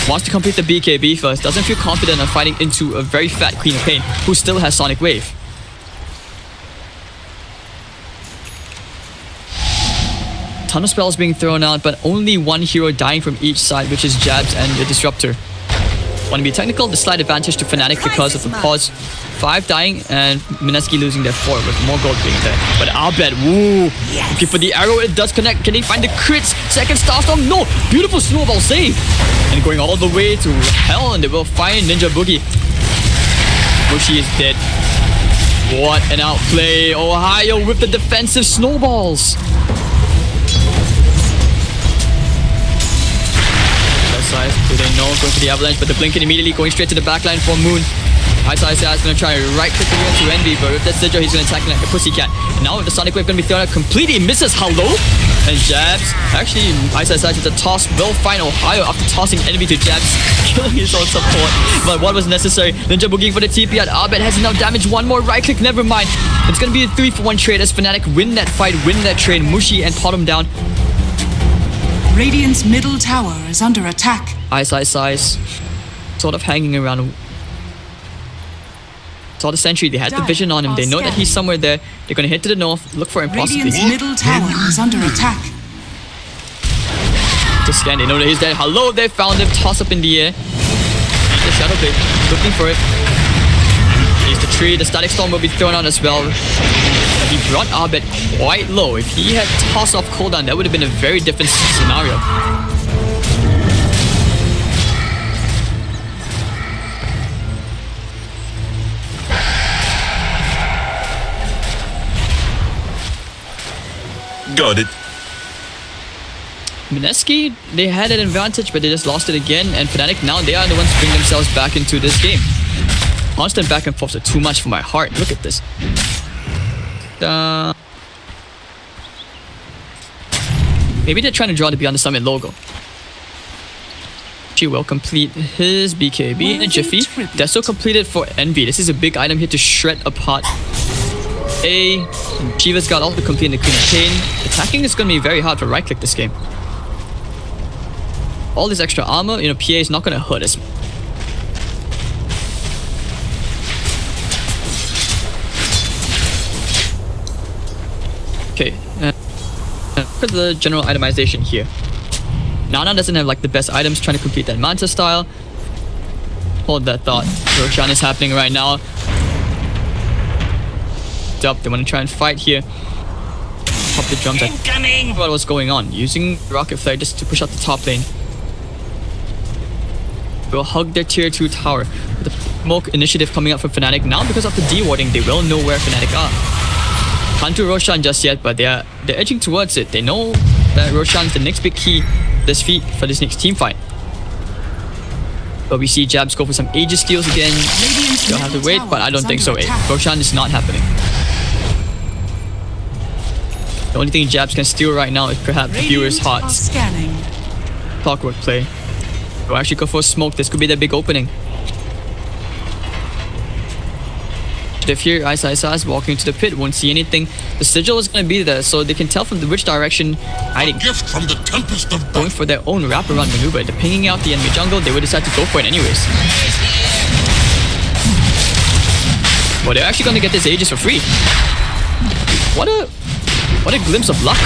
[SPEAKER 1] Wants to complete the BKB first. Doesn't feel confident of fighting into a very fat Queen of Pain, who still has Sonic Wave. Ton of spells being thrown out, but only one hero dying from each side, which is Jabs and the Disruptor. Want to be technical, the slight advantage to Fnatic because of the pause. 5 dying and Mineski losing their 4 with more gold being there. But Arbet, woo! Looking for the arrow, it does connect. Can they find the crits? Second Starstorm, no! Beautiful snowball save! And going all the way to hell, and they will find Ninja Boogie. Mushi is dead. What an outplay. Ohio with the defensive snowballs. Do they know? Going for the avalanche, but the blinking immediately going straight to the backline for Moon. Ice is going to try right click into Envy, but with that Sigil, he's going to attack like a pussycat. And now with the Sonic Wave going to be thrown out, completely misses Hello. And Jabs, actually, Ice with the toss will find Ohio after tossing Envy to Jabs, killing his own support. But what was necessary? Ninja Boogie for the TP at Arbet has enough damage. One more right click, never mind. It's going to be a 3-for-1 trade as Fnatic win that fight, win that trade. Mushi and pot him down.
[SPEAKER 2] Radiant's middle tower is under attack.
[SPEAKER 1] Ice, sort of hanging around. Saw the sentry, they had the vision on him. They know that he's somewhere there. They're going to head to the north, look for him possibly.
[SPEAKER 2] Radiant's middle tower is under attack.
[SPEAKER 1] To scan, they know that he's there. Hello, they found him. Toss up in the air. The Shadow Blade, looking for it. He's the tree. The Static Storm will be thrown out as well. He brought Arbet quite low. If he had tossed off cooldown, that would have been a very different scenario.
[SPEAKER 5] Got it.
[SPEAKER 1] Mineski, they had an advantage, but they just lost it again. And Fnatic now, they are the ones to bring themselves back into this game. Constant back and forth are too much for my heart. Look at this. Maybe they're trying to draw the Beyond the Summit logo. She will complete his BKB in a jiffy. That's so completed for Envy. This is a big item here to shred apart A. Shiva's got all the complete in the Queen of Pain. Attacking is going to be very hard for right click this game. All this extra armor, you know, PA is not going to hurt us. Okay, look at the general itemization here. Nana doesn't have like the best items, trying to complete that Manta style. Hold that thought. Roshan is happening right now. Up, they want to try and fight here. Pop the drums.
[SPEAKER 3] Incoming!
[SPEAKER 1] What was going on? Using Rocket Flare just to push out the top lane. Will hug their tier 2 tower. With the smoke initiative coming up from Fnatic. Now because of the D-warding, they will know where Fnatic are. Can't do Roshan just yet, but they're edging towards it. They know that Roshan's the next big key this feat for this next team fight. But we see Jabs go for some Aegis steals again. Still have to wait, but I don't think so. Roshan is not happening. The only thing Jabs can steal right now is perhaps the viewer's hearts. Clockwork play. We'll actually go for a smoke. This could be their big opening. They fear Ice walking into the pit, won't see anything. The sigil is going to be there, so they can tell from which direction hiding.
[SPEAKER 4] Gift from the tempest of
[SPEAKER 1] Going for their own wraparound maneuver. They're pinging out the enemy jungle. They would decide to go for it anyways. Well, they're actually going to get this Aegis for free. What a glimpse of luck.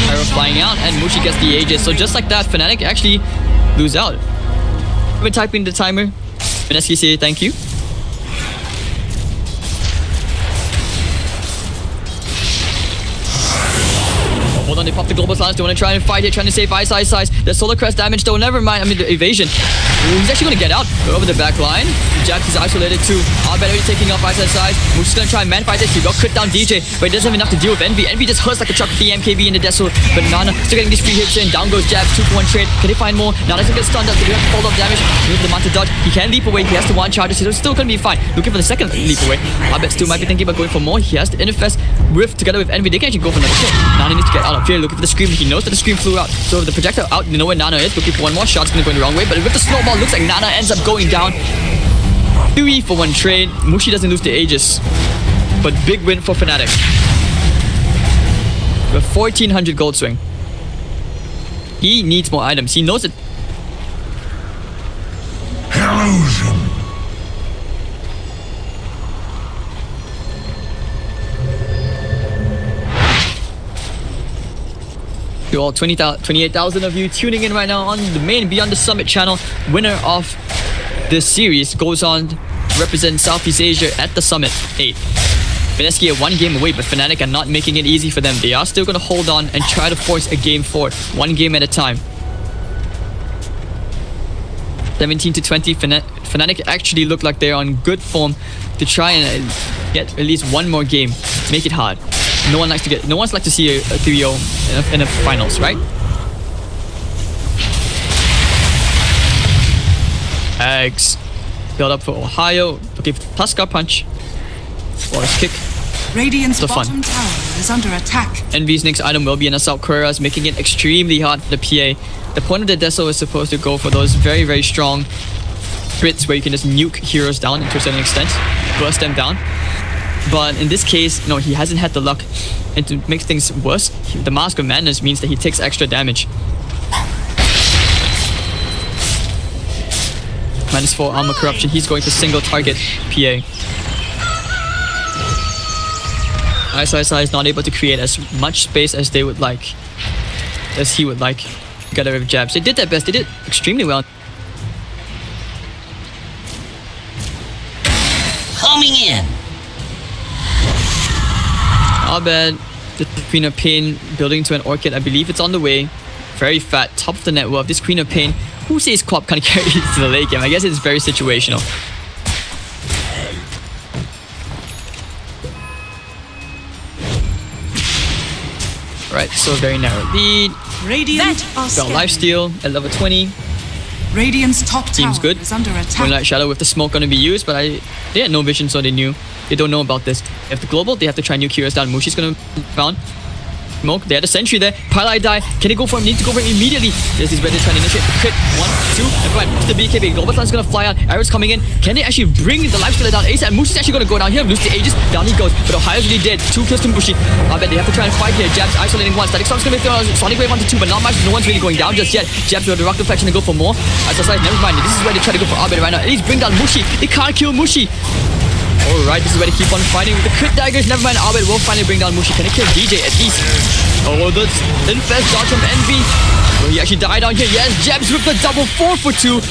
[SPEAKER 1] Pyro flying out, and Mushi gets the Aegis. So just like that, Fnatic actually lose out. We're typing the timer. Mineski say thank you. Hold on, they pop the global silence. They want to try and fight here, trying to save Ice. The solar crest damage though, never mind. I mean, the evasion. Ooh, he's actually going to get out over the back line. Jabs is isolated too. Abed already taking off Ice. Mushi's going to try and man fight this. He got crit down DJ, but he doesn't have enough to deal with Envy. Envy just hurts like a truck with the MKB in the Deso. But Nana still getting these free hits in. Down goes Jabs, 2 for 1 trade. Can they find more? Nana's going to get stunned up. They do have to fall off damage. With the Manta dodge, he can leap away. He has to one charge. He's still going to be fine. Looking for the second leap away. Abed still might be thinking about going for more. He has the Interfest with together with Envy. They can actually go for another kill. Nana needs to get out of here. Looking for the scream. He knows that the scream flew out. So the projectile out, you know where Nana is. Looking for one more shot. It's going to go in the wrong way. But with the snowball, looks like Nana ends up going down. 3 for 1 trade. Mushi doesn't lose the Aegis. But big win for Fnatic. With 1400 gold swing. He needs more items. He knows it.
[SPEAKER 4] illusion.
[SPEAKER 1] To all 28,000 of you tuning in right now on the main Beyond the Summit channel. Winner of this series goes on to represent Southeast Asia at the Summit 8. Mineski are 1 game away, but Fnatic are not making it easy for them. They are still going to hold on and try to force a game forward, 1 game at a time. 17 to 20, Fnatic actually look like they're on good form to try and get at least 1 more game. Make it hard. No one likes to see a 3-0 in the finals, right? Eggs. Build up for Ohio. Okay, Tusker punch. Forest kick.
[SPEAKER 2] Radiant's
[SPEAKER 1] So fun.
[SPEAKER 2] bottom tower is under attack.
[SPEAKER 1] Envy's next item will be an Assault Cuirass, making it extremely hard for the PA. The point of the Deso is supposed to go for those very, very strong crits where you can just nuke heroes down to a certain extent, burst them down. But in this case, no, he hasn't had the luck. And to make things worse, the Mask of Madness means that he takes extra damage. -4 armor corruption. He's going to single target PA. Ice is not able to create as much space as they would like, as he would like, together with Jabs. They did their best. They did extremely well.
[SPEAKER 3] Homing in.
[SPEAKER 1] Abed, the Queen of Pain building to an Orchid. I believe it's on the way. Very fat, top of the net worth. This Queen of Pain, who says Quap can't carry it to the late game? I guess it's very situational. Right, so very narrow lead.
[SPEAKER 2] Radiant are
[SPEAKER 1] Got
[SPEAKER 2] scanning.
[SPEAKER 1] lifesteal at level 20.
[SPEAKER 2] Radiant's top tower
[SPEAKER 1] Seems good.
[SPEAKER 2] is under attack.
[SPEAKER 1] Moonlight Shadow with the smoke gonna be used, but they had no vision, so they knew. They don't know about this. They have the global, they have to try and nuke heroes down. Mushi's gonna found. Smoke, they had a sentry there. Pylai die. Can they go for him? Need to go for him immediately. There's these ready trying to initiate the crit. 1, 2, and right. The BKB. Global Sun's gonna fly out. Arrows coming in. Can they actually bring the lifestealer down? ASAP. Mushi's actually gonna go down here. Lose the Aegis. Down he goes. But Ohio's really dead. 2 kills to Mushi. I bet they have to try and fight here. Jabs isolating one. Static Storm's gonna be thrown out. Sonic Wave onto 2, but not much. No one's really going down just yet. Jabs with the rock deflection to go for more. As I said, never mind. This is where they try to go for Abed right now. At least bring down Mushi. They can't kill Mushi. Alright, this is where they keep on fighting with the crit daggers. Never mind, Abed will finally bring down Mushi. Can they kill DJ at least? Oh, the Infest dodge from Envy. Will he actually die down here? Yes, Jebs with the double 4 for 2.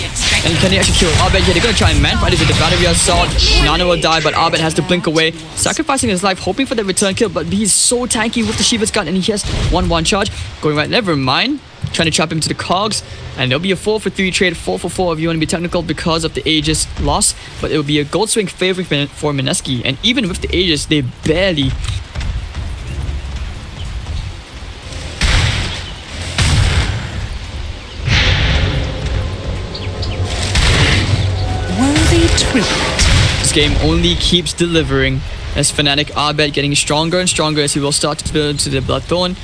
[SPEAKER 1] And can they actually kill Abed here? They're gonna try and man-fight it with the battery assault. Nana will die, but Abed has to blink away. Sacrificing his life, hoping for the return kill, but he's so tanky with the Shiva's gun, and he has 1-1 charge. Going right, never mind. Trying to trap him to the cogs, and there'll be a 4-for-3 trade, 4-for-4 if you want to be technical because of the Aegis loss, but it will be a gold swing favoring for Mineski, and even with the Aegis, they barely...
[SPEAKER 2] Worthy tribute.
[SPEAKER 1] This game only keeps delivering as Fnatic Abed getting stronger and stronger as he will start to build to the Bloodthorn.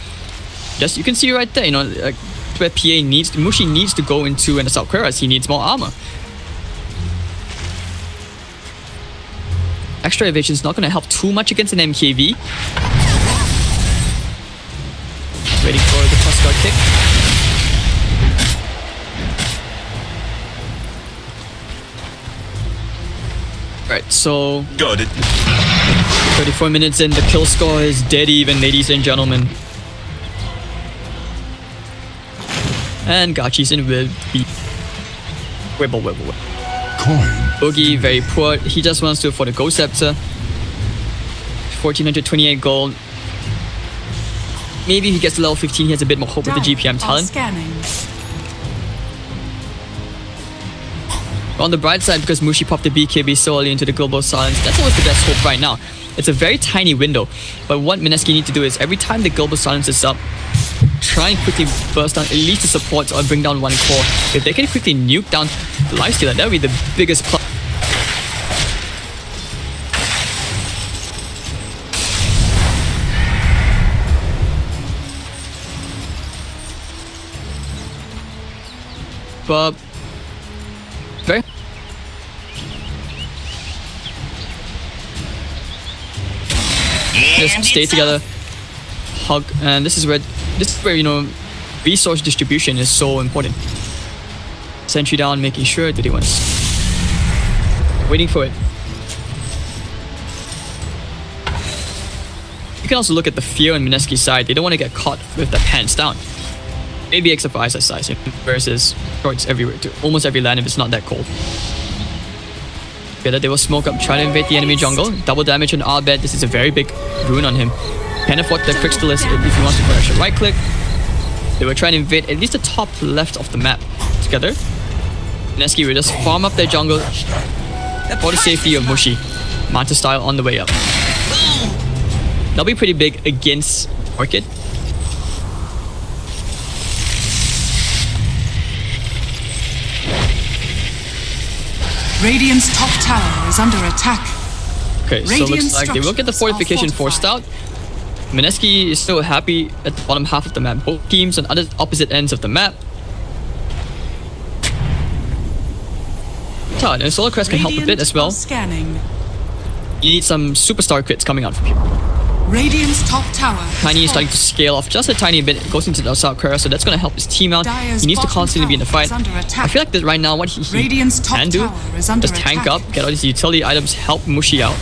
[SPEAKER 1] Just you can see right there, you know, like where Mushi needs to go into and assault Queras, he needs more armor. Extra evasion is not going to help too much against an MKV. Waiting for the cross guard kick. Alright, so
[SPEAKER 5] Got it.
[SPEAKER 1] 34 minutes in, the kill score is dead even, ladies and gentlemen. And Gachisin will be wibble.
[SPEAKER 4] Coin.
[SPEAKER 1] Boogie, very poor. He just wants to afford a Ghost Scepter. 1428 gold. Maybe if he gets to level 15, he has a bit more hope with the GPM talent.
[SPEAKER 2] Scanning.
[SPEAKER 1] On the bright side, because Mushi popped the BKB so early into the global silence, that's always the best hope right now. It's a very tiny window, but what Mineski need to do is every time the global silence is up, try and quickly burst down at least the supports or bring down one core. If they can quickly nuke down the lifestealer, that would be the biggest plus. But very just stay together, hug, and this is where you know resource distribution is so important. Sentry down, making sure that he wants, waiting for it. You can also look at the fear on Mineski's side. They don't want to get caught with their pants down. Maybe except for Ice Size versus shorts everywhere too. Almost every land if it's not that cold. They will smoke up, try to invade the enemy jungle. Double damage on Abed. This is a very big rune on him. Can afford the Crystalist if he wants to put extra right click. They will try and invade at least the top left of the map together. Mineski will just farm up their jungle for the safety of Mushi. Manta style on the way up. That'll be pretty big against Orchid.
[SPEAKER 2] Radiant's top tower is under attack.
[SPEAKER 1] Okay, so looks like they will get the fortification forced out. Mineski is still happy at the bottom half of the map. Both teams on other opposite ends of the map. Todd and Solar Crest can help a bit as well.
[SPEAKER 2] Scanning.
[SPEAKER 1] You need some superstar crits coming out from here.
[SPEAKER 2] Radiant's top tower.
[SPEAKER 1] Tiny is starting to scale off just a tiny bit. It goes into the South Korea, so that's going to help his team out. He needs to constantly be in the fight. I feel like that right now what he can do, just tank up, get all these utility items, help Mushi out.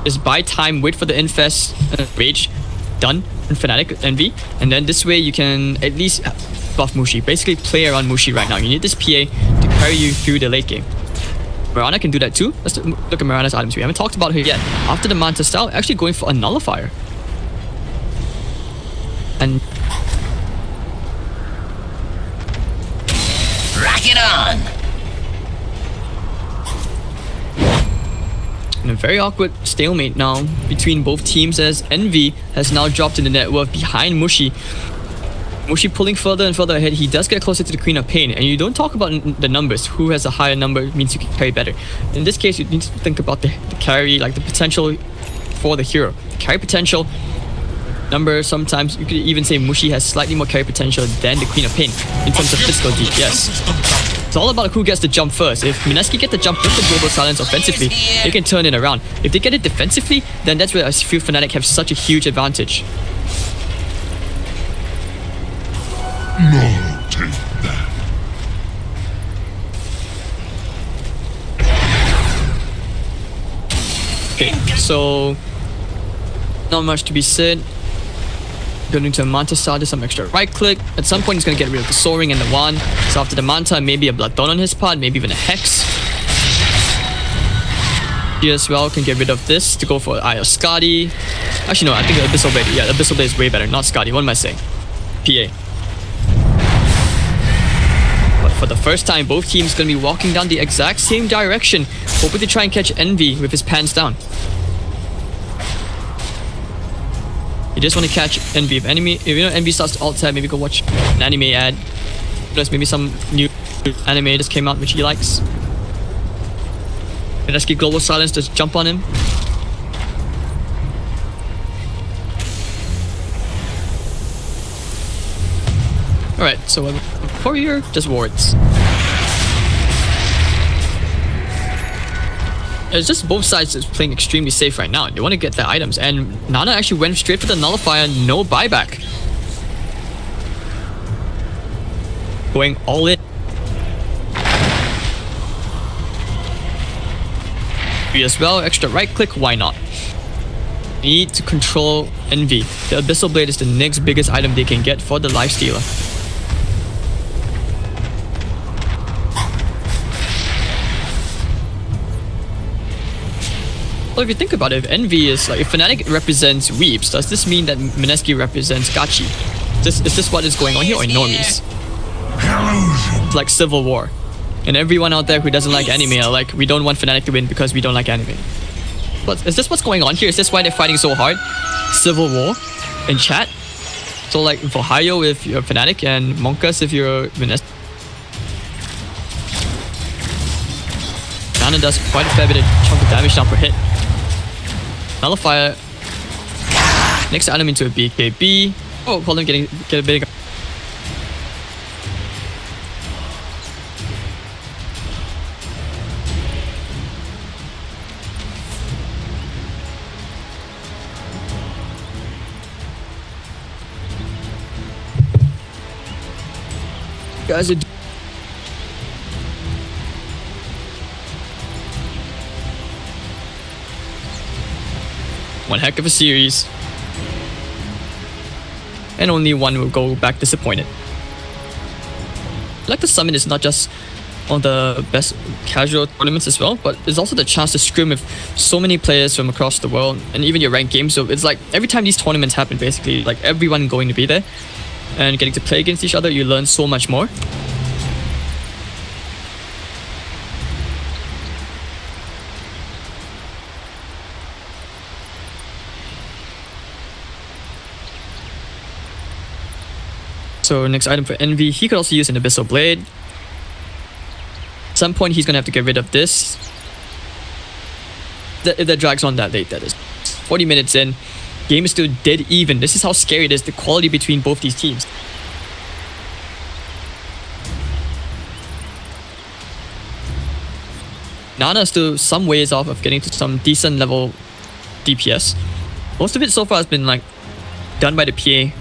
[SPEAKER 1] Just buy time, wait for the Infest Rage done in Fnatic Envy, and then this way you can at least buff Mushi. Basically play around Mushi right now. You need this PA to carry you through the late game. Mirana can do that too. Let's look at Mirana's items. We haven't talked about her yet. After the Manta style, actually going for a Nullifier. And
[SPEAKER 3] Rock it on!
[SPEAKER 1] in a very awkward stalemate now between both teams as Envy has now dropped in the net worth behind Mushi. Mushi pulling further and further ahead, he does get closer to the Queen of Pain, and you don't talk about the numbers. Who has a higher number means you can carry better. In this case, you need to think about the carry, like the potential for the hero. Carry potential, number, sometimes you could even say Mushi has slightly more carry potential than the Queen of Pain in terms of physical DPS. It's all about who gets the jump first. If Mineski get the jump with the Global Silence offensively, they can turn it around. If they get it defensively, then that's where I feel Fnatic have such a huge advantage.
[SPEAKER 4] No, take that.
[SPEAKER 1] Okay, so not much to be said. Going into a Manta style, do some extra right click. At some point, he's going to get rid of the Soaring and the Wand. So after the Manta, maybe a Blood Dawn on his part, maybe even a Hex. He as well can get rid of this to go for either Skadi. Actually, no, I think Abyssal Blade. Yeah, Abyssal Blade is way better, not Skadi. What am I saying? PA. But for the first time, both teams going to be walking down the exact same direction, hoping to try and catch Envy with his pants down. You just want to catch Envy. If Envy starts to alt tab, maybe go watch an anime ad. Plus maybe some new anime just came out which he likes. And let's get Global Silence, just jump on him. Alright, so Courier just wards. It's just both sides is playing extremely safe right now. They want to get their items, and Nana actually went straight for the nullifier, no buyback. Going all in. As well, extra right click, why not? Need to control Envy. The Abyssal Blade is the next biggest item they can get for the Lifestealer. Well, if you think about it, if Envy is like, if Fnatic represents Weebs, does this mean that Mineski represents Gachi? Is this what is going on here, or normies? It's like Civil War. And everyone out there who doesn't like anime are like, we don't want Fnatic to win because we don't like anime. But is this what's going on here? Is this why they're fighting so hard? Civil War in chat? So like for Hayo if you're Fnatic, and Monkas if you're Mineski. Nana does quite a fair bit of chunk of damage now per hit. Nullifier. Next item into a BKB. Oh, hold on, get a big. Guys are one heck of a series, and only one will go back disappointed. I like the summit is not just one of the best casual tournaments as well, but it's also the chance to scrim with so many players from across the world, and even your ranked games. So it's like every time these tournaments happen, basically like everyone going to be there and getting to play against each other, you learn so much more. So next item for Envy, he could also use an Abyssal Blade. At some point he's gonna have to get rid of this. If that drags on that late, that is. 40 minutes in, game is still dead even. This is how scary it is, the quality between both these teams. Nana is still some ways off of getting to some decent level DPS. Most of it so far has been like done by the PA.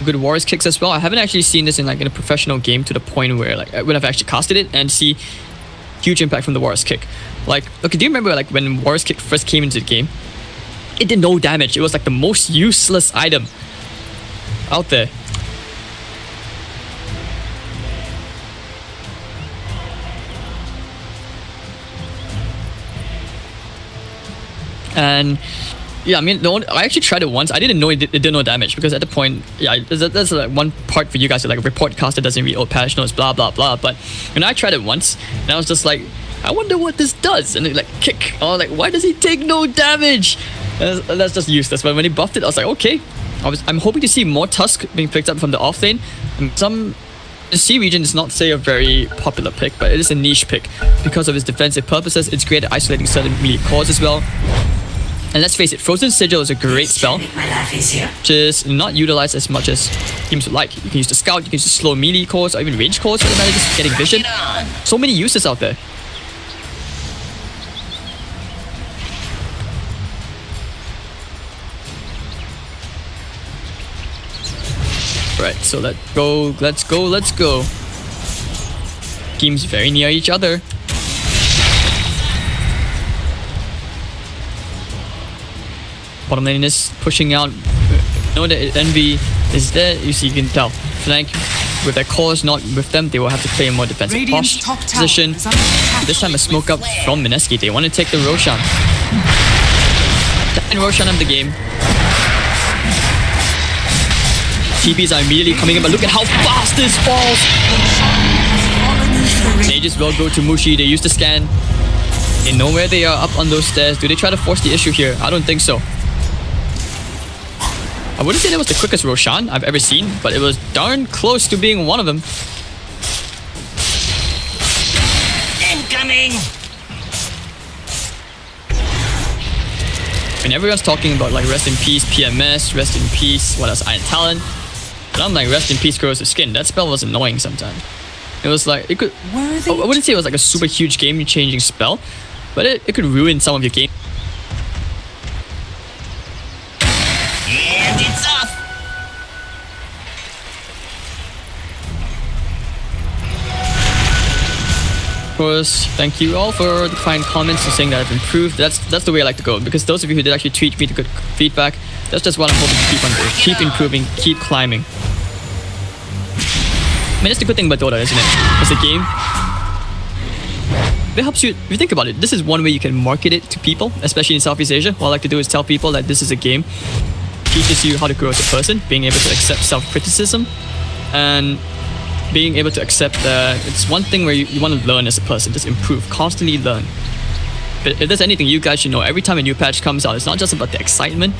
[SPEAKER 1] Good Warriors kicks as well. I haven't actually seen this in like in a professional game to the point where like when I've actually casted it and see huge impact from the Warriors kick. Like, okay, do you remember like when Warriors kick first came into the game? It did no damage. It was like the most useless item out there. And Yeah, I mean, I actually tried it once. I didn't know it did no damage because at the point, yeah, there's like one part for you guys to like report caster doesn't read old patch notes, blah blah blah. But I tried it once, and I was just like, I wonder what this does, and it like kick. I was like, why does he take no damage? That's just useless. But when he buffed it, I was like, okay. I'm hoping to see more Tusk being picked up from the off lane. The C region is not, say, a very popular pick, but it is a niche pick. Because of its defensive purposes, it's great at isolating certain melee cores as well. And let's face it, Frozen Sigil is a great spell, just not utilized as much as teams would like. You can use the Scout, you can use the slow melee cores, or even range cores for the matter, just getting vision. So many uses out there. Right, so let's go. Teams very near each other. Bottom lane is pushing out. Know that Envy is there, you see, you can tell. Fnatic, with their cores not with them, they will have to play a more defensive position. This time a smoke up from Mineski. They want to take the Roshan. And Roshan of the game. TPs are immediately coming in, but look at how fast this falls! They just will go to Mushi, they use the scan. They know where they are up on those stairs. Do they try to force the issue here? I don't think so. I wouldn't say that was the quickest Roshan I've ever seen, but it was darn close to being one of them.
[SPEAKER 3] Incoming!
[SPEAKER 1] I mean, everyone's talking about like rest in peace PMS, rest in peace, what else, Iron Talent. But I'm like, rest in peace Corrosive Skin. That spell was annoying sometimes. It was like, it could, I wouldn't say it was like a super huge game changing spell, but it could ruin some of your game.
[SPEAKER 3] And it's off!
[SPEAKER 1] Of course, thank you all for the kind comments and saying that I've improved. That's the way I like to go, because those of you who did actually tweet me the good feedback, that's just what I'm hoping to keep on doing. Keep improving, keep climbing. I mean, that's the good thing about Dota, isn't it? As a game, it helps you, if you think about it, this is one way you can market it to people, especially in Southeast Asia. What I like to do is tell people that this is a game. Teaches you how to grow as a person, being able to accept self-criticism, and being able to accept that it's one thing where you want to learn as a person, just improve, constantly learn. But if there's anything you guys should know, every time a new patch comes out, it's not just about the excitement,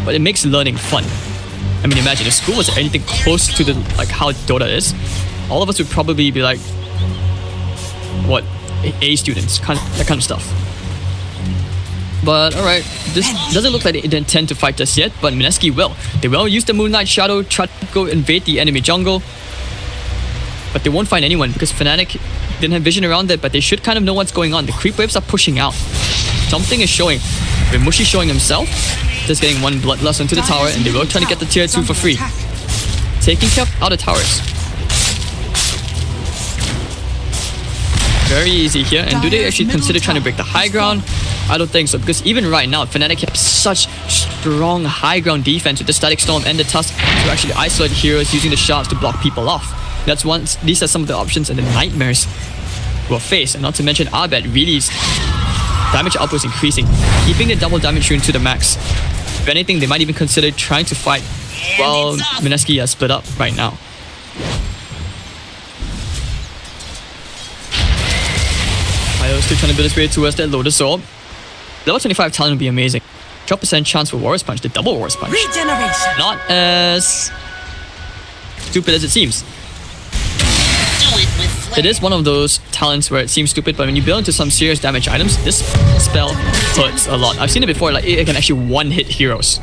[SPEAKER 1] but it makes learning fun. I mean, imagine if school was anything close to the like how Dota is, all of us would probably be like, what, A students, that kind of stuff. But alright, this doesn't look like they intend to fight us yet, but Mineski will. They will use the Moonlight Shadow, try to go invade the enemy jungle. But they won't find anyone because Fnatic didn't have vision around it, but they should kind of know what's going on. The creep waves are pushing out. Something is showing. With Mushi showing himself, just getting one bloodlust onto the tower, and they will try to get the tier 2 for free. Taking care of other towers. Very easy here. And do they actually consider trying to break the high ground? I don't think so, because even right now, Fnatic have such strong high ground defense with the Static Storm and the Tusk to actually isolate heroes using the shots to block people off. That's one. These are some of the options and the nightmares we'll face, and not to mention Abed really is damage output is increasing, keeping the double damage rune to the max. If anything, they might even consider trying to fight while Mineski has split up right now. Milo still trying to build his way towards that Lotus Orb. Level 25 talent would be amazing. 12% chance for Warrior's Punch, the double Warrior's Punch.
[SPEAKER 3] Regeneration!
[SPEAKER 1] Not as stupid as it seems. It is one of those talents where it seems stupid, but when you build into some serious damage items, this spell hurts a lot. I've seen it before, like it can actually one-hit heroes.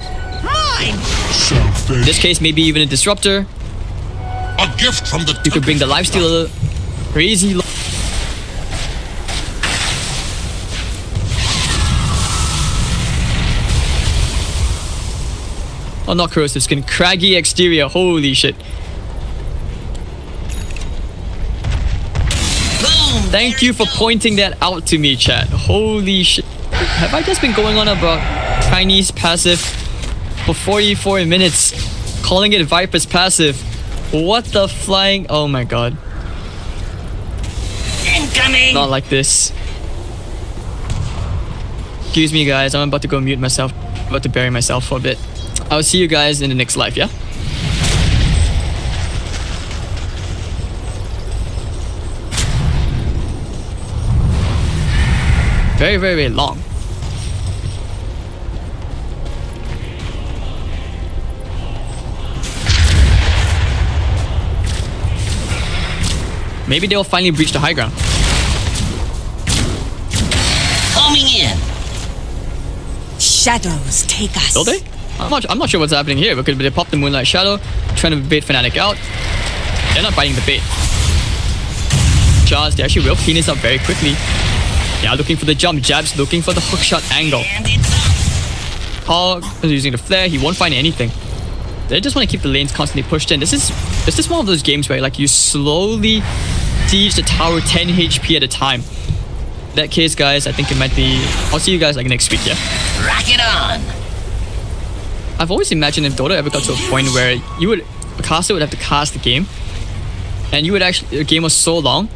[SPEAKER 1] In this case, maybe even a disruptor.
[SPEAKER 4] A gift from the
[SPEAKER 1] You could bring the lifesteal crazy low. Oh, not corrosive skin, craggy exterior, holy shit. Thank you for pointing that out to me, chat. Holy shit. Have I just been going on about Chinese passive for 44 minutes? Calling it Viper's passive. What the flying? Oh my god.
[SPEAKER 3] Incoming!
[SPEAKER 1] Not like this. Excuse me guys, I'm about to go mute myself. about to bury myself for a bit. I'll see you guys in the next live, yeah? Very, very, very long. Maybe they'll finally breach the high ground.
[SPEAKER 3] Coming in.
[SPEAKER 6] Shadows take us.
[SPEAKER 1] Will they? I'm not sure what's happening here because they popped the Moonlight Shadow, trying to bait Fnatic out. They're not biting the bait. Chance, they actually will clean this up very quickly. Yeah, looking for the jump. Jab's looking for the hookshot angle.
[SPEAKER 3] And it's up.
[SPEAKER 1] Hog is using the flare. He won't find anything. They just want to keep the lanes constantly pushed in. This is one of those games where like you slowly siege the tower 10 HP at a time. In that case, guys, I think it might be... I'll see you guys like next week, yeah?
[SPEAKER 3] Rock it on.
[SPEAKER 1] I've always imagined if Dota ever got to a point where a caster would have to cast the game, and the game was so long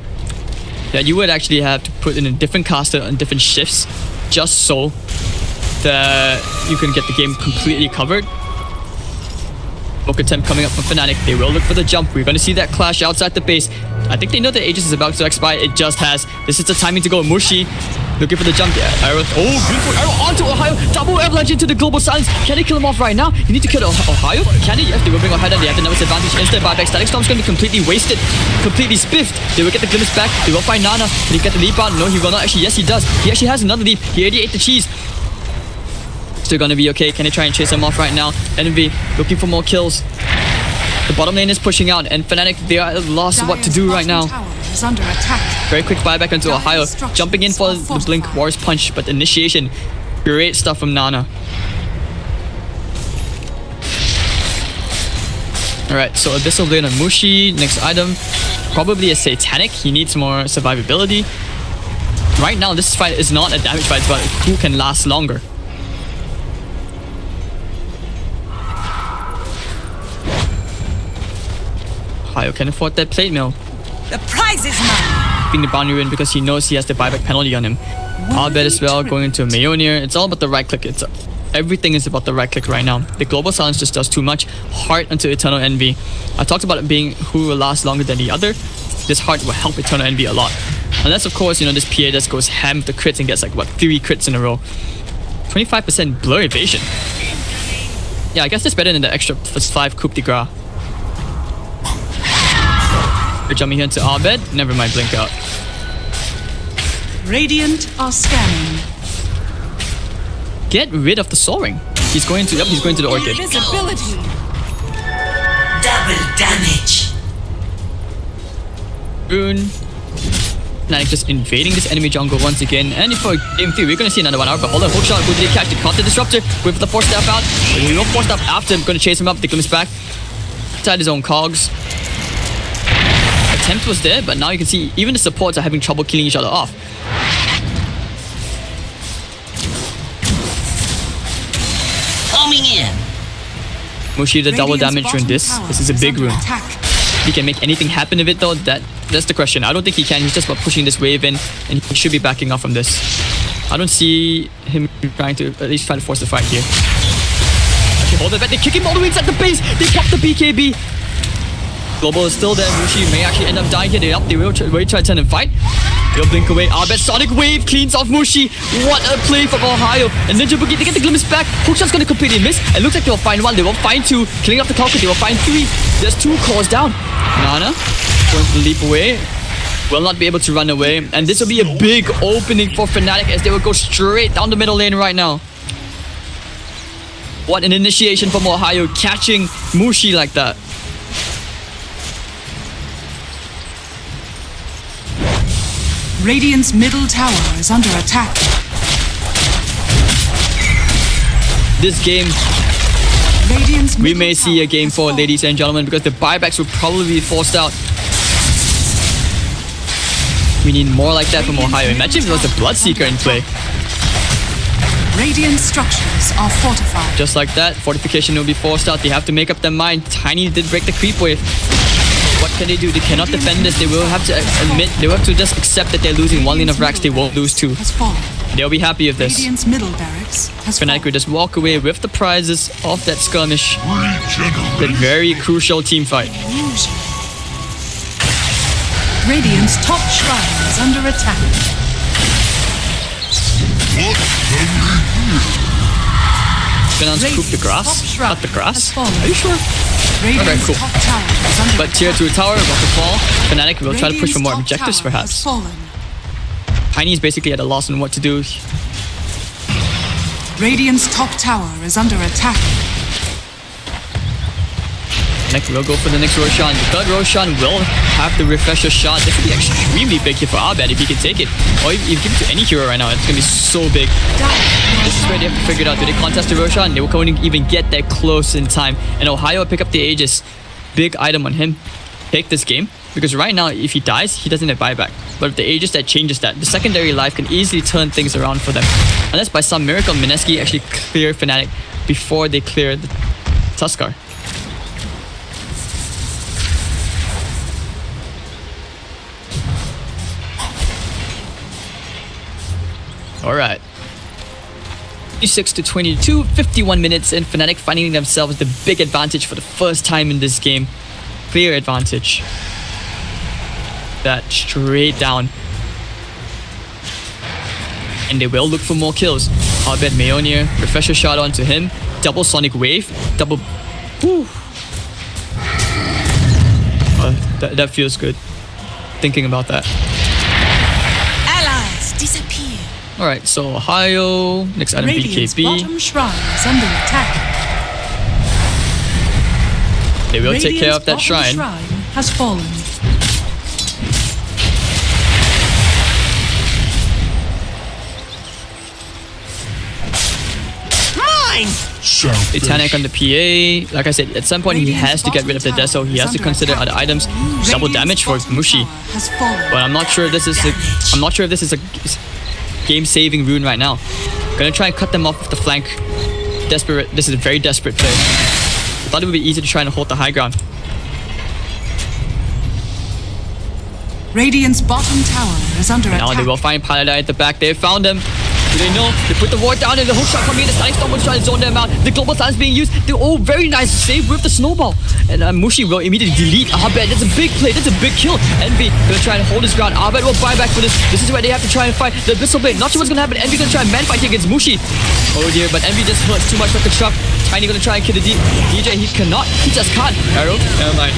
[SPEAKER 1] that you would actually have to put in a different caster on different shifts just so that you can get the game completely covered. Poke attempt coming up from Fnatic. They will look for the jump. We're going to see that clash outside the base. I think they know that Aegis is about to expire. It just has. This is the timing to go. Mushi looking for the jump. Yeah, arrow. Oh, beautiful arrow onto Ohio. Double avalanche into the global silence. Can they kill him off right now? You need to kill Ohio. Can they? Yes, they will bring Ohio down. They have the numbers advantage. Instant buyback. Static Storm's going to be completely wasted. Completely spiffed. They will get the glimpse back. They will find Nana. Can he get the leap out? No, he will not. Actually, yes, he does. He actually has another leap. He already ate the cheese. Still gonna be okay. Can they try and chase him off right now? Envy looking for more kills. The bottom lane is pushing out, and Fnatic, they are lost what to do right now.
[SPEAKER 2] Is under attack.
[SPEAKER 1] Very quick buyback into Ohio, jumping in for the Blink War's Punch, but the initiation, great stuff from Nana. Alright, so Abyssal Blade on Mushi. Next item, probably a Satanic. He needs more survivability. Right now, this fight is not a damage fight, it's about who can last longer. Ohio can afford that plate mill.
[SPEAKER 6] The prize is mine.
[SPEAKER 1] Keeping the boundary win because he knows he has the buyback penalty on him. Albed as well, going into Mjolnir. It's all about the right click. Everything is about the right click right now. The global silence just does too much. Heart into Eternal Envy. I talked about it being who will last longer than the other. This heart will help Eternal Envy a lot. Unless, of course, this PA just goes ham with the crits and gets like, what, 3 crits in a row. 25% blur evasion. Yeah, I guess that's better than the extra +5 coup de grace. We're jumping here into Albed. Never mind, blink out.
[SPEAKER 2] Radiant are scanning.
[SPEAKER 1] Get rid of the Soul Ring. He's going to the Orchid.
[SPEAKER 6] Invisibility.
[SPEAKER 3] Double damage.
[SPEAKER 1] Rune. Fnatic just invading this enemy jungle once again. And for game 3, we're going to see another one out. But hold on, hook shot. Go to the catch. The counter disruptor. With the force staff out. We will force staff after. Going to chase him up. The glimpse back. Inside his own cogs. Attempt was there, but now you can see even the supports are having trouble killing each other off.
[SPEAKER 3] Coming in.
[SPEAKER 1] Mushi the double damage rune this. This is a big rune.
[SPEAKER 2] Attack.
[SPEAKER 1] He can make anything happen with it though. That's the question. I don't think he can. He's just about pushing this wave in, and he should be backing off from this. I don't see him trying to at least try to force the fight here. Actually, hold it back. They kick him all the way inside the base. They pop the BKB. Global is still there. Mushi may actually end up dying here. They will try to turn and fight. They'll blink away. Albed Sonic Wave cleans off Mushi. What a play from Ohio. And Ninja Boogie, they get the glimpse back. Hookshot's gonna completely miss. It looks like they'll find 1. They will find 2. Killing off the Conquer. They will find 3. There's 2 cores down. Nana going to leap away. Will not be able to run away. And this will be a big opening for Fnatic as they will go straight down the middle lane right now. What an initiation from Ohio, catching Mushi like that.
[SPEAKER 2] Radiant's middle tower is under attack.
[SPEAKER 1] This game,
[SPEAKER 2] Radiant's
[SPEAKER 1] we
[SPEAKER 2] middle
[SPEAKER 1] may see a
[SPEAKER 2] tower
[SPEAKER 1] game
[SPEAKER 2] has
[SPEAKER 1] 4,
[SPEAKER 2] fallen.
[SPEAKER 1] ladies and gentlemen, because the buybacks will probably be forced out. We need more like that from Ohio. Imagine if there was a Bloodseeker in play.
[SPEAKER 2] Radiant structures are fortified.
[SPEAKER 1] Just like that, fortification will be forced out. They have to make up their mind. Tiny did break the creep wave. What can they do? They cannot defend this. They will have to admit, they will have to just accept that they're losing 1 lane of racks. They won't lose 2.
[SPEAKER 2] Has fallen.
[SPEAKER 1] They'll be happy with this.
[SPEAKER 2] Radiant's middle barracks has
[SPEAKER 1] Fnatic will
[SPEAKER 2] fallen.
[SPEAKER 1] just walk away with the prizes of that skirmish. That very crucial team fight.
[SPEAKER 2] Illusion. Radiant's top shrine is under attack.
[SPEAKER 1] Gonna scoop the grass?
[SPEAKER 2] top shrine
[SPEAKER 1] Not the grass?
[SPEAKER 2] has fallen.
[SPEAKER 1] Are you sure?
[SPEAKER 2] Radiant's
[SPEAKER 1] cool.
[SPEAKER 2] top tower is under
[SPEAKER 1] But tier
[SPEAKER 2] attack.
[SPEAKER 1] 2 tower about to fall. Fnatic will try to push for more
[SPEAKER 2] Radiant's top
[SPEAKER 1] objectives
[SPEAKER 2] tower has
[SPEAKER 1] perhaps.
[SPEAKER 2] fallen.
[SPEAKER 1] Tiny is basically at a loss on what to do.
[SPEAKER 2] Radiant's top tower is under attack.
[SPEAKER 1] Fnatic will go for the next Roshan. The third Roshan will have the refresher shot. This could be extremely big here for Abed if he can take it. Or if you give it to any hero right now, it's gonna be so big. This is where they have to figure it out. Do they contest the Roshan? They will couldn't even get that close in time. And Ohio will pick up the Aegis. Big item on him. Take this game. Because right now, if he dies, he doesn't have buyback. But with the Aegis, that changes that. The secondary life can easily turn things around for them. Unless by some miracle, Mineski actually clear Fnatic before they clear the Tuskar. Alright. 26 to 22, 51 minutes in. Fnatic finding themselves the big advantage for the first time in this game. Clear advantage. That straight down. And they will look for more kills. Abed Meonier, refresher shot onto him. Double sonic wave. Double. Whew. That feels good. Thinking about that.
[SPEAKER 6] Allies disappear.
[SPEAKER 1] Alright, so Ohio. Next item
[SPEAKER 2] Radiant's
[SPEAKER 1] BKB.
[SPEAKER 2] bottom shrine is under attack.
[SPEAKER 1] They will take care of that
[SPEAKER 2] Radiant's
[SPEAKER 1] shrine.
[SPEAKER 2] bottom shrine has fallen.
[SPEAKER 6] Mine!
[SPEAKER 1] Titanic on the PA. Like I said, at some point he has to get rid of the Deso. He has to consider other items. Double damage for Mushi. But I'm not sure if this is a game-saving rune right now. Gonna try and cut them off with the flank. Desperate. This is a very desperate play. I thought it would be easy to try and hold the high ground.
[SPEAKER 2] Radiant's bottom tower is under
[SPEAKER 1] Now
[SPEAKER 2] attack.
[SPEAKER 1] they will find Paladin at the back. They found them. Do they know? They put the ward down and the hook shot coming in. The stunning storm will try to zone them out. The global stun is being used. Oh, very nice save with the snowball. And Mushi will immediately delete Abed. That's a big play. That's a big kill. Envy gonna try and hold his ground. Abed will buy back for this. This is where they have to try and fight the Abyssal Blade. Not sure what's gonna happen. Envy gonna try and man fight here against Mushi. Oh dear, but Envy just hurts too much like a truck. Tiny gonna try and kill the DJ. He cannot. He just can't. Arrow. Never mind.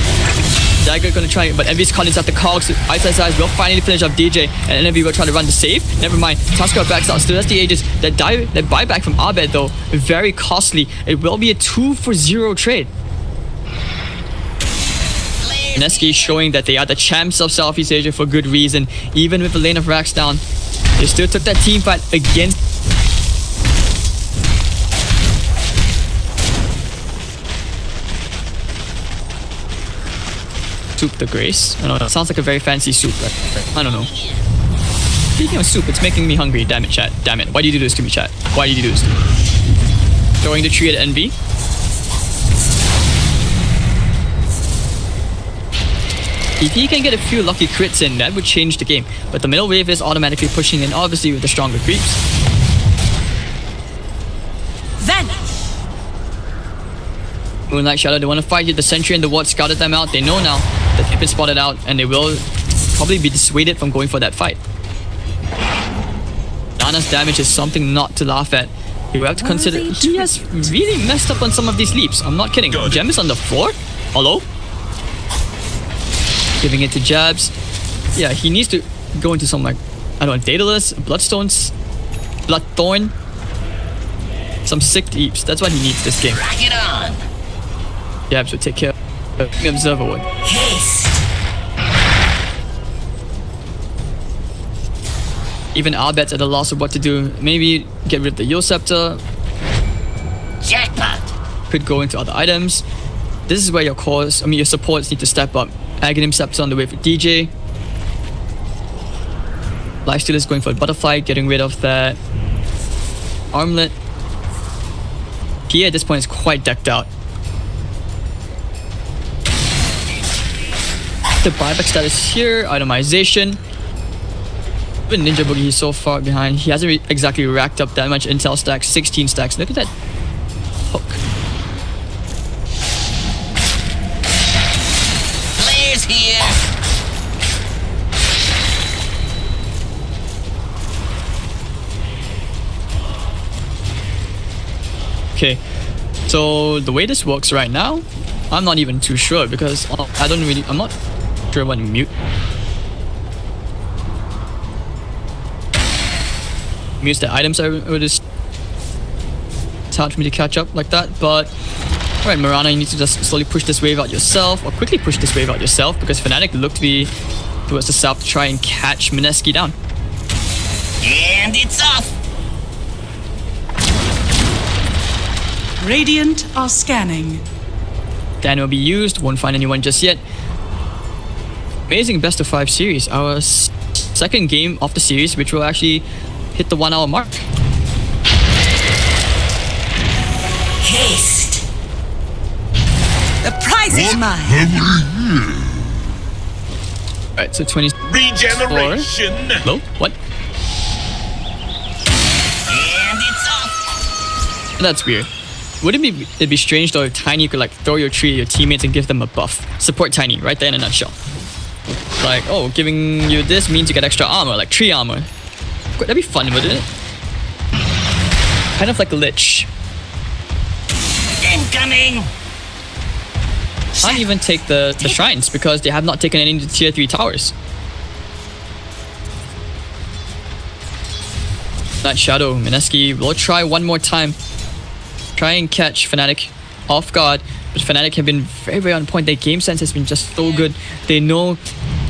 [SPEAKER 1] Dagger gonna try, but Envy's caught inside the cogs. Ice will finally finish off DJ, and Envy will try to run the save. Never mind. Tuskar backs out. Still has the Aegis. That buyback from Abed though, very costly. It will be a 2-for-0 trade. Mineski showing that they are the champs of Southeast Asia for good reason. Even with a lane of racks down, they still took that team fight against. Soup the Grace. I don't know, it sounds like a very fancy soup, but I don't know. Speaking of soup, it's making me hungry. Damn it, chat. Damn it. Why do you do this to me, chat? Why did you do this to me? Throwing the tree at Envy. If he can get a few lucky crits in, that would change the game. But the middle wave is automatically pushing in, obviously with the stronger creeps.
[SPEAKER 6] Vanish!
[SPEAKER 1] Moonlight Shadow, they want to fight here. The Sentry and the Ward scouted them out. They know now that they've been spotted out, and they will probably be dissuaded from going for that fight. Nana's damage is something not to laugh at. You have to consider he has really messed up on some of these leaps. I'm not kidding. Gem is on the floor? Hello? Giving it to Jabs. Yeah, he needs to go into some, like, I don't know, Daedalus, Bloodstones, Bloodthorn. Some sick leaps. That's what he needs this game.
[SPEAKER 3] Rock it on.
[SPEAKER 1] Jabs would take care of the Observer would.
[SPEAKER 3] Haste.
[SPEAKER 1] Even Abed's at a loss of what to do. Maybe get rid of the Yo Scepter.
[SPEAKER 3] Jackpot.
[SPEAKER 1] Could go into other items. This is where your your supports need to step up. Aghanim Scepter on the way for DJ. Lifesteal is going for a Butterfly, getting rid of that Armlet. Pia at this point is quite decked out. The buyback status here, itemization. But Ninja Boogie, he's so far behind. He hasn't exactly racked up that much intel stacks. 16 stacks. Look at that hook.
[SPEAKER 3] Players here.
[SPEAKER 1] Okay, so the way this works right now, I'm not even too sure because I'm not sure what mute. Mutes the items it's hard for me to catch up like that, but alright, Mirana, you need to just slowly push this wave out yourself, or quickly push this wave out yourself, because Fnatic look to be towards the south to try and catch Mineski down.
[SPEAKER 3] And it's off.
[SPEAKER 2] Radiant are scanning.
[SPEAKER 1] Dan will be used, won't find anyone just yet. Amazing best of 5 series, our second game of the series, which will actually hit the 1 hour mark.
[SPEAKER 3] Haste.
[SPEAKER 6] The prize is mine.
[SPEAKER 1] Alright, so 20.
[SPEAKER 5] Regeneration.
[SPEAKER 1] Low? What?
[SPEAKER 3] And it's off.
[SPEAKER 1] That's weird. Wouldn't it be strange though if Tiny could like throw your tree at your teammates and give them a buff? Support Tiny, right there in a nutshell. Like, oh, giving you this means you get extra armor, like tree armor. That'd be fun, wouldn't it? Kind of like a lich.
[SPEAKER 3] Incoming.
[SPEAKER 1] Can't even take the shrines because they have not taken any of the tier 3 towers. That Shadow, Mineski will try one more time. Try and catch Fnatic off guard, but Fnatic have been very, very on point. Their game sense has been just so good. They know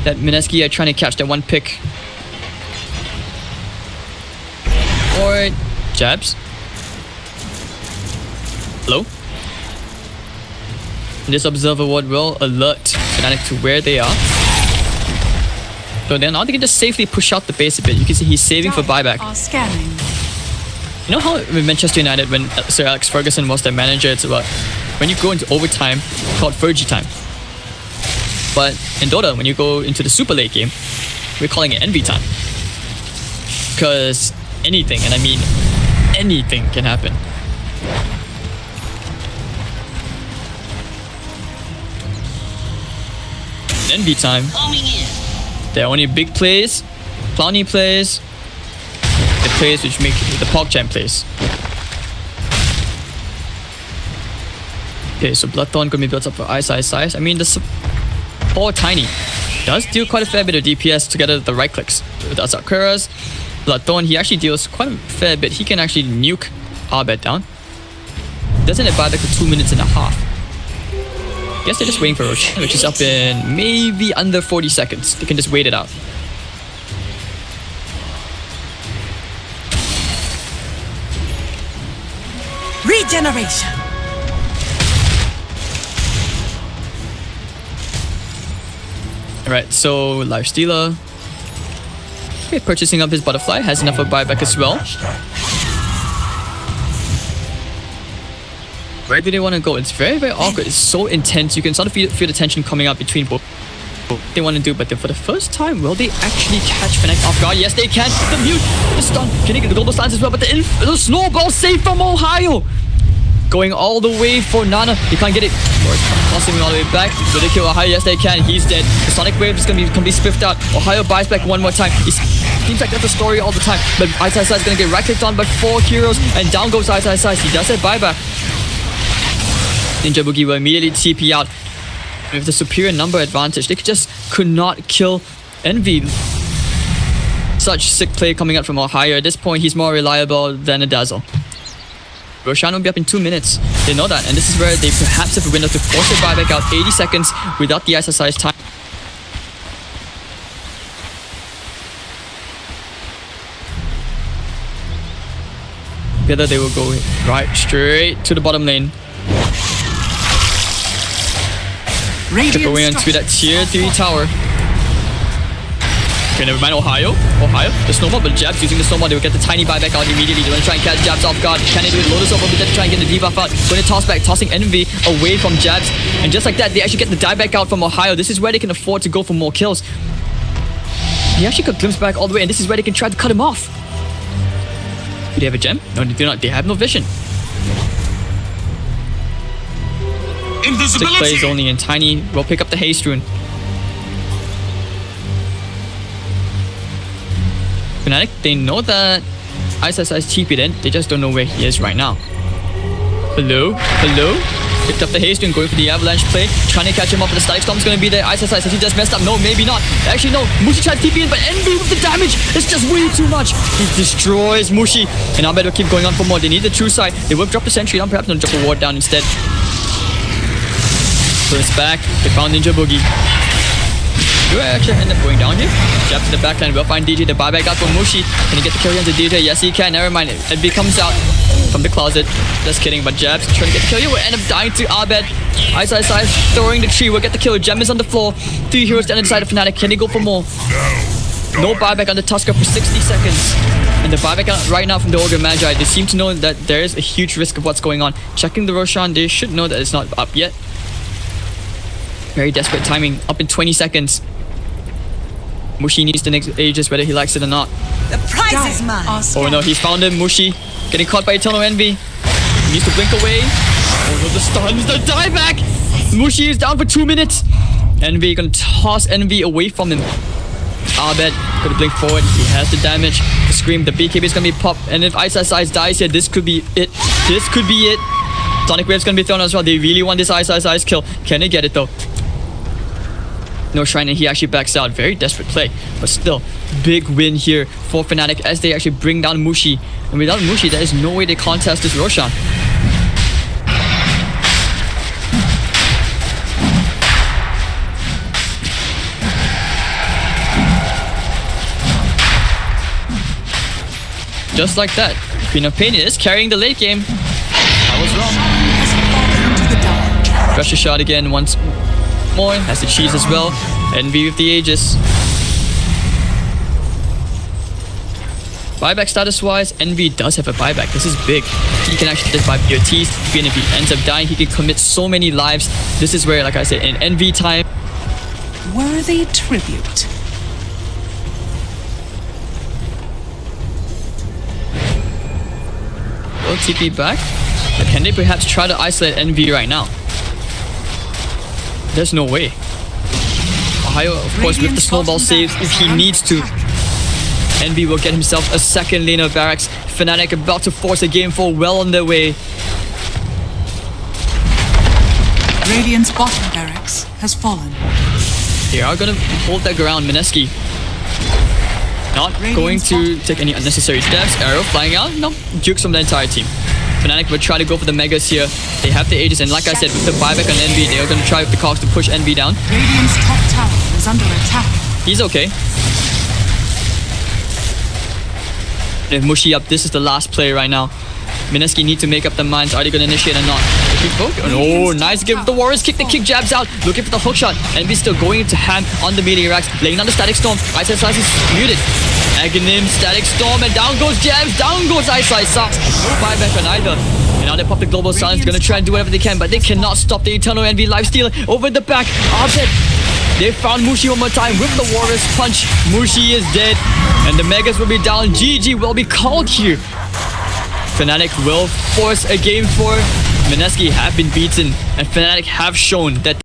[SPEAKER 1] that Mineski are trying to catch that one pick. Or jabs. Hello? This observer ward will alert Fnatic to where they are. So then now they can just safely push out the base a bit. You can see he's saving for buyback.
[SPEAKER 2] Are scanning.
[SPEAKER 1] You know how with Manchester United, when Sir Alex Ferguson was their manager, it's about when you go into overtime, it's called Fergie time. But in Dota, when you go into the super late game, we're calling it Envy time. Because anything, and I mean anything, can happen. In Envy time,
[SPEAKER 3] Coming in.
[SPEAKER 1] there are only big plays, clowny plays, the plays which make the PogChamp plays. Okay, so Bloodthorn gonna be built up for size. I mean, the support Tiny does deal quite a fair bit of DPS together with the right clicks. That's Sakura's. Bloodthorn, he actually deals quite a fair bit. He can actually nuke Arbet down. Doesn't it buy back for 2.5 minutes? Guess they're just waiting for Roche, which is up in maybe under 40 seconds. They can just wait it out.
[SPEAKER 6] Regeneration.
[SPEAKER 1] Alright, so Lifestealer. Okay, purchasing up his butterfly, has enough of buyback as well. Where do they want to go? It's very, very awkward. It's so intense. You can sort of feel the tension coming up between both. They want to do, but for the first time, will they actually catch Fnatic off guard? Yes, they can. The mute, the stun, can they get the global stance as well? But the snowball save from Ohio. Going all the way for Nana. He can't get it. Tossing him all the way back. Will they kill Ohio? Yes, they can. He's dead. The Sonic Wave is going to be completely spiffed out. Ohio buys back one more time. It seems like that's the story all the time. But Ice is going to get right-clicked on by 4 heroes. And down goes Ice. He does have buyback. Ninja Boogie will immediately TP out. With the superior number advantage, they could not kill Envy. Such sick play coming out from Ohio. At this point, he's more reliable than a Dazzle. Roshan will be up in 2 minutes. They know that, and this is where they perhaps have a window to force their buyback out 80 seconds without the exercise time. Together they will go right straight to the bottom lane. Chip away onto that tier 3 tower. Okay, never mind. Ohio, the snowball, but Jabs using the snowball, they will get the tiny buyback out immediately. They want to try and catch Jabs off guard. Can they do it? Lotus over, but to try and get the debuff out. Going to toss back, tossing Envy away from Jabs. And just like that, they actually get the dieback out from Ohio. This is where they can afford to go for more kills. He actually got glimpsed back all the way, and this is where they can try to cut him off. Do they have a gem? No, they do not. They have no vision. Stick
[SPEAKER 4] Invisibility!
[SPEAKER 1] plays only, and Tiny will pick up the haste rune. Fnatic, they know that ISSI is TP'd in, they just don't know where he is right now. Hello? Hello? Picked up the haste rune, going for the avalanche play, trying to catch him up, but the static storm's gonna be there. ISSI says he just messed up. No, maybe not. Actually, no. Mushi tries to TP in, but Envy with the damage, it's just way too much. He destroys Mushi, and Abed will keep going on for more. They need the true side. They will drop the sentry down, perhaps they'll drop a ward down instead. So it's back. They found Ninja Boogie. Do I actually end up going down here? Jab to the backline. We'll find DJ. The buyback out for Mushi. Can he get the kill onto DJ? Yes, he can. Never mind. Envy comes out from the closet. Just kidding, but Jabs trying to get the kill. You will end up dying to Abed. ISSI throwing the tree. We'll get the kill. Gem is on the floor. 3 heroes down inside of Fnatic. Can he go for more? No buyback on the Tusker for 60 seconds. And the buyback out right now from the Ogre Magi. They seem to know that there is a huge risk of what's going on. Checking the Roshan. They should know that it's not up yet. Very desperate timing. Up in 20 seconds. Mushi needs the next Aegis whether he likes it or not.
[SPEAKER 6] The prize is mine.
[SPEAKER 1] Oh no, he's found him. Mushi getting caught by Eternal Envy. He needs to blink away. Oh no, the stuns, the dieback. Mushi is down for 2 minutes. Envy gonna toss Envy away from him. Abed gonna blink forward. He has the damage. The scream, the BKB is gonna be popped. And if ISSI dies here, this could be it. This could be it. Sonic Wave's gonna be thrown as well. They really want this ISSI's kill. Can they get it though? No shrine, and he actually backs out. Very desperate play, but still big win here for Fnatic as they actually bring down Mushi. And without Mushi, there is no way they contest this Roshan. Just like that, Queen of Pain is carrying the late game. I was wrong.
[SPEAKER 2] Has fallen to the dark.
[SPEAKER 1] Pressure shot again once more, has the cheese as well. Envy with the Aegis. Buyback status wise, Envy does have a buyback. This is big. He can actually just buy POTs. Even if he ends up dying, he can commit so many lives. This is where, like I said, in Envy time.
[SPEAKER 2] Worthy tribute.
[SPEAKER 1] Will TP back? But can they perhaps try to isolate Envy right now? There's no way. Ohio, of course, with the snowball saves if he needs to. Envy will get himself a second lane of barracks. Fnatic about to force a game 4 well on their way.
[SPEAKER 2] Radiant's bottom barracks has fallen.
[SPEAKER 1] They are going to hold their ground. Mineski not going to take any unnecessary steps. Arrow flying out. No, jukes from the entire team. Fnatic will try to go for the Megas here. They have the Aegis, and like I said, with the buyback on Envy, they are going to try with the Cogs to push Envy down.
[SPEAKER 2] Radiant's top tower is under attack.
[SPEAKER 1] He's okay. If Mushi up, this is the last play right now. Mineski need to make up their minds. Are they going to initiate or not? Oh, nice give with the Warriors. Kick the kick jabs out. Looking for the hook shot. Envy still going to hand on the meteor racks. Laying on the static storm. ISSI is muted. Aghanim, static storm, and down goes jabs. Down goes ISSI. No buyback on either. And now they pop the global silence. Gonna try and do whatever they can, but they cannot stop the Eternal Envy lifesteal over the back. Abed. They found Mushi one more time with the Warriors punch. Mushi is dead. And the Megas will be down. GG will be called here. Fnatic will force a game 4. Mineski have been beaten, and Fnatic have shown that